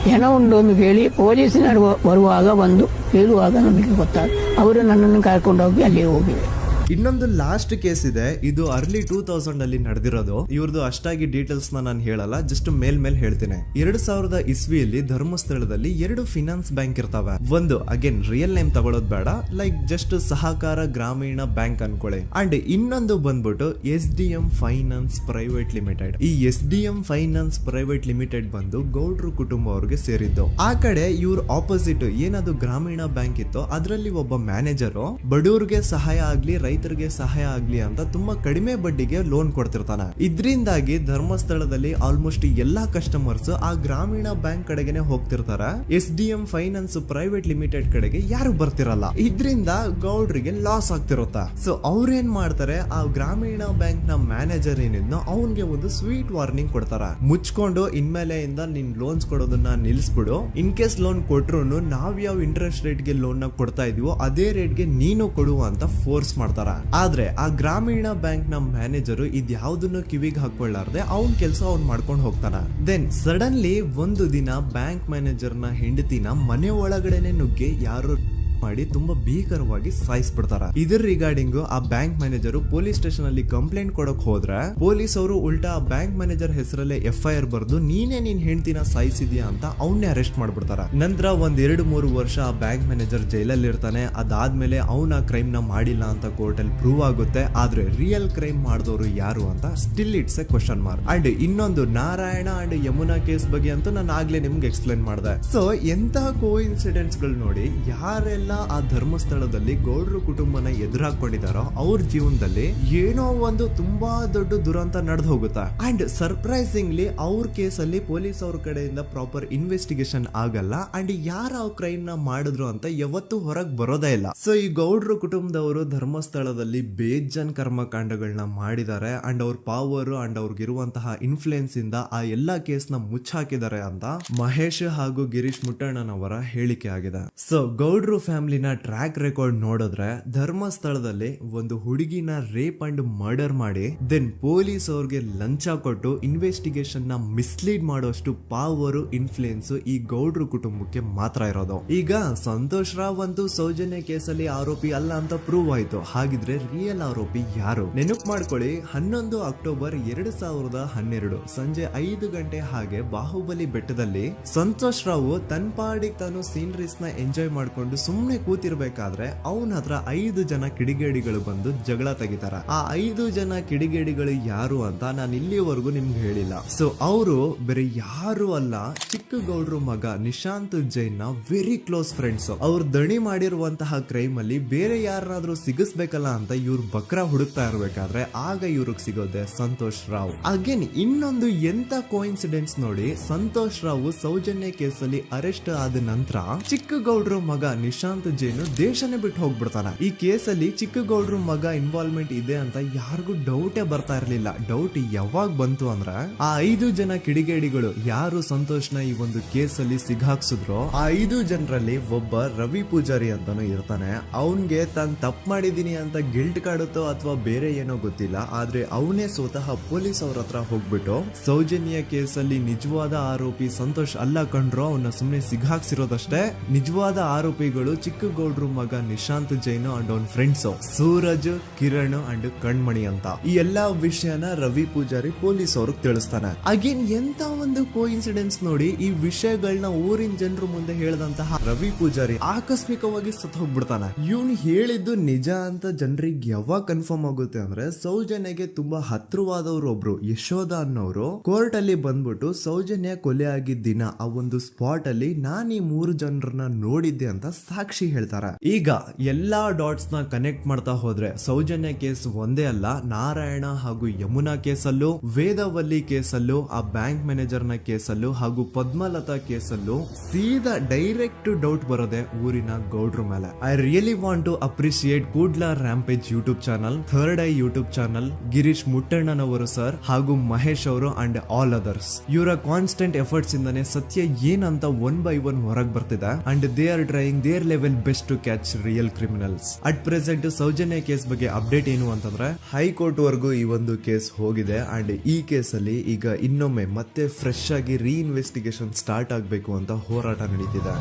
ಹೆಣ ಉಂಡು ಎಂದು ಕೇಳಿ ಪೊಲೀಸಿನರು ಬರುವಾಗ ಬಂದು ಹೇಳುವಾಗ ನಮಗೆ ಗೊತ್ತಾಗ ಅವರು ನನ್ನನ್ನು ಕರ್ಕೊಂಡೋಗಿ ಅಲ್ಲಿ ಹೋಗಿವೆ. ಇನ್ನೊಂದು ಲಾಸ್ಟ್ ಕೇಸ್ ಇದೆ, ಇದು ಅರ್ಲಿ 2000 ಅಲ್ಲಿ ನಡೆದಿರೋದು. ಇವ್ರದ್ದು ಅಷ್ಟಾಗಿ ಡೀಟೇಲ್ಸ್ ನಾನು ಹೇಳಲ್ಲ, ಜಸ್ಟ್ ಮೇಲ್ ಹೇಳ್ತೀನಿ. 2000 ಇಸ್ವಿಯಲ್ಲಿ ಧರ್ಮಸ್ಥಳದಲ್ಲಿ 2 ಫಿನಾನ್ಸ್ ಬ್ಯಾಂಕ್ ಇರ್ತಾವೆ. ಒಂದು ಅಗೇನ್ ರಿಯಲ್ ನೇಮ್ ತಗೊಳ್ಳೋದು ಬೇಡ, ಲೈಕ್ ಜಸ್ಟ್ ಸಹಕಾರ ಗ್ರಾಮೀಣ ಬ್ಯಾಂಕ್ ಅನ್ಕೊಳ್ಳಿ. ಅಂಡ್ ಇನ್ನೊಂದು ಬಂದ್ಬಿಟ್ಟು SDM ಫೈನಾನ್ಸ್ ಪ್ರೈವೇಟ್ ಲಿಮಿಟೆಡ್. ಈ SDM ಫೈನಾನ್ಸ್ ಪ್ರೈವೇಟ್ ಲಿಮಿಟೆಡ್ ಬಂದು ಗೌಡ್ರು ಕುಟುಂಬ ಅವ್ರಿಗೆ ಸೇರಿದ್ದು. ಆ ಕಡೆ ಇವ್ರ ಆಪೋಸಿಟ್ ಏನದು ಗ್ರಾಮೀಣ ಬ್ಯಾಂಕ್ ಇತ್ತು, ಅದರಲ್ಲಿ ಒಬ್ಬ ಮ್ಯಾನೇಜರು ಬಡವ್ರಿಗೆ ಸಹಾಯ ಆಗ್ಲಿ ರೈತರಿಗೆ ಸಹಾಯ ಆಗ್ಲಿ ಅಂತ ತುಂಬಾ ಕಡಿಮೆ ಬಡ್ಡಿಗೆ ಲೋನ್ ಕೊಡ್ತಿರ್ತಾನೆ. ಇದರಿಂದಾಗಿ ಧರ್ಮಸ್ಥಳದಲ್ಲಿ ಆಲ್ಮೋಸ್ಟ್ ಎಲ್ಲಾ ಕಸ್ಟಮರ್ಸ್ ಆ ಗ್ರಾಮೀಣ ಬ್ಯಾಂಕ್ ಕಡೆಗೆ ಹೋಗ್ತಿರ್ತಾರೆ. SDM ಫೈನಾನ್ಸ್ ಪ್ರೈವೇಟ್ ಲಿಮಿಟೆಡ್ ಕಡೆಗೆ ಯಾರು ಬರ್ತಿರಲ್ಲ. ಇದ್ರಿಂದ ಗೌಡ್ರಿಗೆ ಲಾಸ್ ಆಗ್ತಿರುತ್ತ. ಸೊ ಅವ್ರೇನ್ ಮಾಡ್ತಾರೆ, ಆ ಗ್ರಾಮೀಣ ಬ್ಯಾಂಕ್ ನ ಮ್ಯಾನೇಜರ್ ಏನಿದ್ನೋ ಅವನ್ಗೆ ಒಂದು ಸ್ವೀಟ್ ವಾರ್ನಿಂಗ್ ಕೊಡ್ತಾರ. ಮುಚ್ಕೊಂಡು ಇನ್ಮೇಲೆಯಿಂದ ನಿನ್ ಲೋನ್ಸ್ ಕೊಡೋದನ್ನ ನಿಲ್ಸ್ಬಿಡು. ಇನ್ ಕೇಸ್ ಲೋನ್ ಕೊಟ್ರು ನಾವ್ ಯಾವ ಇಂಟ್ರೆಸ್ಟ್ ರೇಟ್ ಗೆ ಲೋನ್ ನ ಕೊಡ್ತಾ ಇದೀವೋ ಅದೇ ರೇಟ್ ಗೆ ನೀನು ಕೊಡುವ ಅಂತ ಫೋರ್ಸ್ ಮಾಡ್ತಾರ. ಆದ್ರೆ ಆ ಗ್ರಾಮೀಣ ಬ್ಯಾಂಕ್ ನ ಮ್ಯಾನೇಜರ್ ಇದ್ಯಾವುದನ್ನು ಕಿವಿಗೆ ಹಾಕೊಳ್ಳಾರ್ದೆ ಅವನ್ ಕೆಲಸ ಅವ್ನ್ ಮಾಡ್ಕೊಂಡು ಹೋಗ್ತಾನ. ದೆನ್ ಸಡನ್ಲಿ ಒಂದು ದಿನ ಬ್ಯಾಂಕ್ ಮ್ಯಾನೇಜರ್ ನ ಹೆಂಡತಿನ ಮನೆ ಒಳಗಡೆನೆ ನುಗ್ಗಿ ಯಾರು ಮಾಡಿ ತುಂಬಾ ಭೀಕರವಾಗಿ ಸಾಯಿಸ್ಬಿಡ್ತಾರ. ಇದ್ರ ರಿಗಾರ್ಡಿಂಗ್ ಆ ಬ್ಯಾಂಕ್ ಮ್ಯಾನೇಜರ್ ಪೊಲೀಸ್ ಸ್ಟೇಷನ್ ಅಲ್ಲಿ ಕಂಪ್ಲೇಂಟ್ ಕೊಡಕ್ ಹೋದ್ರೆ ಪೊಲೀಸ್ ಅವರು ಉಲ್ಟಾ ಆ ಬ್ಯಾಂಕ್ ಮ್ಯಾನೇಜರ್ ಹೆಸರಲ್ಲೇ FIR ಬರ್ದು ನೀನೇ ನಿನ್ ಹೆಂಡತಿನ ಸಾಯಿಸಿದ್ಯಾ ಅಂತ ಅವನ್ನೇ ಅರೆಸ್ಟ್ ಮಾಡ್ಬಿಡ್ತಾರ. ನಂತರ 1-2-3 ವರ್ಷ ಆ ಬ್ಯಾಂಕ್ ಮ್ಯಾನೇಜರ್ ಜೈಲಲ್ಲಿ ಇರ್ತಾನೆ. ಅದಾದ್ಮೇಲೆ ಅವನ ಕ್ರೈಮ್ ನ ಮಾಡಿಲ್ಲ ಅಂತ ಕೋರ್ಟ್ ಅಲ್ಲಿ ಪ್ರೂವ್ ಆಗುತ್ತೆ. ಆದ್ರೆ ರಿಯಲ್ ಕ್ರೈಮ್ ಮಾಡಿದವರು ಯಾರು ಅಂತ still it's A question mark. And ಇನ್ನೊಂದು ನಾರಾಯಣ ಅಂಡ್ ಯಮುನಾ ಕೇಸ್ ಬಗ್ಗೆ ಅಂತೂ ನಾನು ಆಗ್ಲೇ ನಿಮ್ಗೆ ಎಕ್ಸ್ಪ್ಲೇನ್ ಮಾಡಿದೆ. ಸೊ ಎಂತಹ ಕೋಇನ್ಸಿಡೆಂಟ್ಸ್ ಗಳು ನೋಡಿ, ಯಾರೆಲ್ಲ ಆ ಧರ್ಮಸ್ಥಳದಲ್ಲಿ ಗೌಡ್ರು ಕುಟುಂಬನ ಎದುರಾಕೊಂಡಿದಾರೋ ಅವ್ರ ಜೀವನದಲ್ಲಿ ಏನೋ ಒಂದು ತುಂಬಾ ದೊಡ್ಡ ದುರಂತ ನಡೆದು ಹೋಗುತ್ತಾ. ಅಂಡ್ ಸರ್ಪ್ರೈಸಿಂಗ್ಲಿ ಅವ್ರ ಕೇಸಲ್ಲಿ ಪೊಲೀಸ್ ಅವ್ರ ಕಡೆಯಿಂದ ಪ್ರಾಪರ್ ಇನ್ವೆಸ್ಟಿಗೇಷನ್ ಆಗಲ್ಲ. ಅಂಡ್ ಯಾರ ಕ್ರೈಮ್ ನ ಮಾಡಿದ್ರು ಅಂತ ಯಾವತ್ತೂ ಹೊರಗ್ ಬರೋದೇ ಇಲ್ಲ. ಸೊ ಈ ಗೌಡ್ರು ಕುಟುಂಬದವರು ಧರ್ಮಸ್ಥಳದಲ್ಲಿ ಬೇಜನ್ ಕರ್ಮಕಾಂಡಗಳನ್ನ ಮಾಡಿದ್ದಾರೆ. ಅಂಡ್ ಅವ್ರ ಪವರ್ ಅಂಡ್ ಅವ್ರಿಗಿರುವಂತಹ ಇನ್ಫ್ಲೂಯೆನ್ಸ್ ಇಂದ ಆ ಎಲ್ಲಾ ಕೇಸ್ ನ ಮುಚ್ಚಾಕಿದ್ದಾರೆ ಅಂತ ಮಹೇಶ್ ಹಾಗೂ ಗಿರೀಶ್ ಮುಟ್ಟಣ್ಣನವರ ಹೇಳಿಕೆ ಆಗಿದೆ. ಸೊ ಗೌಡ್ರು ಫ್ಯಾಮಿಲಿನ ಟ್ರ್ಯಾಕ್ ರೆಕಾರ್ಡ್ ನೋಡಿದ್ರೆ ಧರ್ಮಸ್ಥಳದಲ್ಲಿ ಒಂದು ಹುಡುಗಿನ ರೇಪ್ ಅಂಡ್ ಮರ್ಡರ್ ಮಾಡಿ ದೆನ್ ಪೊಲೀಸ್ ಅವ್ರಿಗೆ ಲಂಚ ಕೊಟ್ಟು ಇನ್ವೆಸ್ಟಿಗೇಷನ್ ನ ಮಿಸ್ಲೀಡ್ ಮಾಡೋಷ್ಟು ಪವರ್ ಇನ್ಫ್ಲೂಯೆನ್ಸ್ ಈ ಗೌಡ್ರು ಕುಟುಂಬಕ್ಕೆ ಮಾತ್ರ ಇರೋದು. ಈಗ ಸಂತೋಷ್ ರಾವ್ ಅಂತೂ ಸೌಜನ್ಯ ಕೇಸಲ್ಲಿ ಆರೋಪಿ ಅಲ್ಲ ಅಂತ ಪ್ರೂವ್ ಆಯ್ತು. ಹಾಗಿದ್ರೆ ರಿಯಲ್ ಆರೋಪಿ ಯಾರು? ನೆನಪು ಮಾಡ್ಕೊಳ್ಳಿ, 11 ಅಕ್ಟೋಬರ್ 2012 ಸಂಜೆ 5 ಗಂಟೆ ಹಾಗೆ ಬಾಹುಬಲಿ ಬೆಟ್ಟದಲ್ಲಿ ಸಂತೋಷ್ ರಾವ್ ತನ್ನ ಪಾಡಿಗೆ ತಾನು ಸೀನರೀಸ್ ನ ಎಂಜಾಯ್ ಮಾಡ್ಕೊಂಡು ಸುಮ್ನೆ ಕೂತಿರ್ಬೇಕಾದ್ರೆ ಅವನ ಹತ್ರ 5 ಜನ ಕಿಡಿಗೇಡಿಗಳು ಬಂದು ಜಗಳ ತೆಗಿತಾರ. ಆ 5 ಜನ ಕಿಡಿಗೇಡಿಗಳು ಯಾರು ಅಂತ ನಾನು ಇಲ್ಲಿವರೆಗೂ ನಿಮ್ಗೆ ಹೇಳಿಲ್ಲ. ಸೊ ಅವರು ಬೇರೆ ಯಾರು ಅಲ್ಲ, ಚಿಕ್ಕ ಗೌಡ್ರು ಮಗ ನಿಶಾಂತ್ ಜೈನ್ ನ ವೆರಿ ಕ್ಲೋಸ್ ಫ್ರೆಂಡ್ಸ್. ಅವ್ರ ದಣಿ ಮಾಡಿರುವಂತಹ ಕ್ರೈಮ್ ಅಲ್ಲಿ ಬೇರೆ ಯಾರನ್ನಾದ್ರೂ ಸಿಗಿಸ್ಬೇಕಲ್ಲ ಅಂತ ಇವ್ರು ಬಕ್ರ ಹುಡುಕ್ತಾ ಇರ್ಬೇಕಾದ್ರೆ ಆಗ ಇವ್ರಿಗೆ ಸಿಗೋದೆ ಸಂತೋಷ್ ರಾವ್. ಅಗೇನ್ ಇನ್ನೊಂದು ಎಂತ ಕೋಇನ್ಸಿಡೆನ್ಸ್ ನೋಡಿ, ಸಂತೋಷ್ ರಾವ್ ಸೌಜನ್ಯ ಕೇಸಲ್ಲಿ ಅರೆಸ್ಟ್ ಆದ ನಂತರ ಚಿಕ್ಕ ಗೌಡ್ರು ಮಗ ನಿಶಾಂತ್ ಜೈನ್ ದೇಶನೇ ಬಿಟ್ಟು ಹೋಗ್ಬಿಡ್ತಾನ. ಈ ಕೇಸಲ್ಲಿ ಚಿಕ್ಕ ಗೌಡ್ರು ಮಗ ಇನ್ವಾಲ್ವ್ಮೆಂಟ್ ಇದೆ ಅಂತ ಯಾರಿಗೂ ಡೌಟೇ ಬರ್ತಾ ಇರ್ಲಿಲ್ಲ. ಡೌಟ್ ಯಾವಾಗ ಬಂತು ಅಂದ್ರೆ ಆ 5 ಜನ ಕಿಡಿಗೇಡಿಗಳು ಯಾರು ಸಂತೋಷ್ನ ಈ ಒಂದು ಕೇಸಲ್ಲಿ ಸಿಗಾಕ್ಸಿದ್ರು ಆ 5 ಜನರಲ್ಲಿ ಒಬ್ಬ ರವಿ ಪೂಜಾರಿ ಅಂತಾನು ಇರ್ತಾನೆ. ಅವನ್ಗೆ ತಾನು ತಪ್ಪು ಮಾಡಿದೀನಿ ಅಂತ ಗಿಲ್ಟ್ ಕಾಡುತ್ತೋ ಅಥವಾ ಬೇರೆ ಏನೋ ಗೊತ್ತಿಲ್ಲ, ಆದ್ರೆ ಅವನೇ ಸ್ವತಃ ಪೊಲೀಸ್ ಅವ್ರ ಹತ್ರ ಹೋಗ್ಬಿಟ್ಟು ಸೌಜನ್ಯ ಕೇಸಲ್ಲಿ ನಿಜವಾದ ಆರೋಪಿ ಸಂತೋಷ್ ಅಲ್ಲ ಕಂಡ್ರು, ಅವನ್ನ ಸುಮ್ನೆ ಸಿಗಾಕ್ಸಿರೋದಷ್ಟೇ, ನಿಜವಾದ ಆರೋಪಿಗಳು ಚಿಕ್ಕ ಗೌಡ್ರು ಮಗ ನಿಶಾಂತ್ ಜೈನ್ ಅಂಡ್ ಅವನ್ ಫ್ರೆಂಡ್ಸ್ ಸೂರಜ್, ಕಿರಣ್ ಅಂಡ್ ಕಣ್ಮಣಿ ಅಂತ. ಈ ಎಲ್ಲಾ ವಿಷಯನ ರವಿ ಪೂಜಾರಿ ಪೊಲೀಸ್ ಅವ್ರಿಗೆ ತಿಳಿಸ್ತಾನೆ. ಅಗೇನ್ ಎಂತ ಒಂದು ಕೋಇನ್ಸಿಡೆನ್ಸ್ ನೋಡಿ, ಈ ವಿಷಯಗಳನ್ನ ಊರಿನ ಜನರು ಮುಂದೆ ಹೇಳಿದಂತಹ ರವಿ ಪೂಜಾರಿ ಆಕಸ್ಮಿಕವಾಗಿ ಸತ್ತು ಹೋಗ್ಬಿಡ್ತಾನೆ. ಇವನು ಹೇಳಿದ್ದು ನಿಜ ಅಂತ ಜನರಿಗೆ ಯಾವಾಗ ಕನ್ಫರ್ಮ್ ಆಗುತ್ತೆ ಅಂದ್ರೆ ಸೌಜನ್ಯಗೆ ತುಂಬಾ ಹತ್ರವಾದವ್ರು ಒಬ್ರು ಯಶೋಧ ಅನ್ನೋರು ಕೋರ್ಟ್ ಅಲ್ಲಿ ಬಂದ್ಬಿಟ್ಟು ಸೌಜನ್ಯ ಕೊಲೆ ಆಗಿದ್ದ ದಿನ ಆ ಒಂದು ಸ್ಪಾಟ್ ಅಲ್ಲಿ ನಾನು ಈ 3 ಜನರನ್ನ ನೋಡಿದ್ದೆ ಅಂತ ಸಾಕ್ಷಿ ಹೇಳ್ತಾರೆ. ಈಗ ಎಲ್ಲಾ ಡಾಟ್ಸ್ ನ ಕನೆಕ್ಟ್ ಮಾಡ್ತಾ ಹೋದ್ರೆ ಸೌಜನ್ಯ ಕೇಸ್ ಒಂದೇ ಅಲ್ಲ, ನಾರಾಯಣ ಹಾಗೂ ಯಮುನಾ ಕೇಸಲ್ಲೂ, ವೇದವಲ್ಲಿ ಕೇಸಲ್ಲೂ, ಆ ಬ್ಯಾಂಕ್ ಮ್ಯಾನೇಜರ್ ನ ಕೇಸಲ್ಲೂ ಹಾಗೂ ಪದ್ಮಲತಾ ಕೇಸಲ್ಲೂ ಸೀದಾ ಡೈರೆಕ್ಟ್ ಡೌಟ್ ಬರೋದೆ ಊರಿನ ಗೌಡ್ರ ಮೇಲೆ. I really want to appreciate Kudla rampage YouTube channel, third eye YouTube channel, Girish Mattannavar sir ಹಾಗೂ ಮಹೇಶ್ ಅವರು ಅಂಡ್ ಆಲ್ ಅದರ್ಸ್. ಇವರ ಕಾನ್ಸ್ಟೆಂಟ್ ಎಫರ್ಟ್ಸ್ ಇಂದಾನೆ ಸತ್ಯ ಏನಂತ 1 by 1 ಹೊರಗೆ ಬರ್ತಿದೆ and they are trying their level best to catch real criminals. At present Soujanya case ಬಗ್ಗೆ update ಏನು ಅಂತಂದ್ರೆ ಹೈಕೋರ್ಟ್ ವರೆಗೂ ಈ ಒಂದು ಕೇಸ್ ಹೋಗಿದೆ ಅಂಡ್ ಈ ಕೇಸ್ ಅಲ್ಲಿ ಈಗ ಇನ್ನೊಮ್ಮೆ ಮತ್ತೆ ಫ್ರೆಶ್ ಆಗಿ ರೀಇನ್ವೆಸ್ಟಿಗೇಷನ್ ಸ್ಟಾರ್ಟ್ ಆಗಬೇಕು ಅಂತ ಹೋರಾಟ ನಡೀತಿದೆ.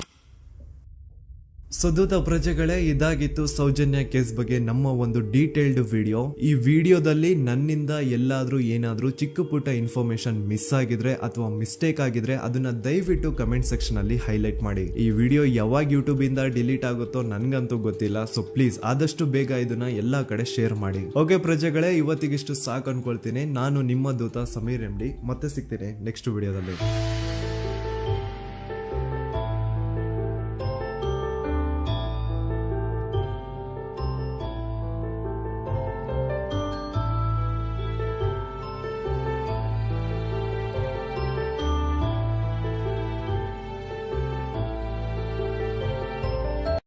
ಸೊ ದೂತ ಪ್ರಜೆಗಳೇ, ಇದಾಗಿತ್ತು ಸೌಜನ್ಯ ಕೇಸ್ ಬಗ್ಗೆ ನಮ್ಮ ಒಂದು ಡೀಟೇಲ್ಡ್ ವಿಡಿಯೋ. ಈ ವಿಡಿಯೋದಲ್ಲಿ ನನ್ನಿಂದ ಎಲ್ಲಾದ್ರೂ ಏನಾದ್ರೂ ಚಿಕ್ಕ ಪುಟ್ಟ ಇನ್ಫಾರ್ಮೇಶನ್ ಮಿಸ್ ಆಗಿದ್ರೆ ಅಥವಾ ಮಿಸ್ಟೇಕ್ ಆಗಿದ್ರೆ ಅದನ್ನ ದಯವಿಟ್ಟು ಕಮೆಂಟ್ ಸೆಕ್ಷನ್ ಅಲ್ಲಿ ಹೈಲೈಟ್ ಮಾಡಿ. ಈ ವಿಡಿಯೋ ಯಾವಾಗ ಯೂಟ್ಯೂಬ್ ಇಂದ ಡಿಲೀಟ್ ಆಗುತ್ತೋ ನನ್ಗಂತೂ ಗೊತ್ತಿಲ್ಲ. ಸೊ ಪ್ಲೀಸ್ ಆದಷ್ಟು ಬೇಗ ಇದನ್ನ ಎಲ್ಲಾ ಕಡೆ ಶೇರ್ ಮಾಡಿ. ಓಕೆ ಪ್ರಜೆಗಳೇ, ಇವತ್ತಿಗಿಷ್ಟು ಸಾಕು ಅನ್ಕೊಳ್ತೀನಿ. ನಾನು ನಿಮ್ಮ ದೂತ ಸಮೀರ್ MD. ಮತ್ತೆ ಸಿಗ್ತೀನಿ ನೆಕ್ಸ್ಟ್ ವಿಡಿಯೋದಲ್ಲಿ.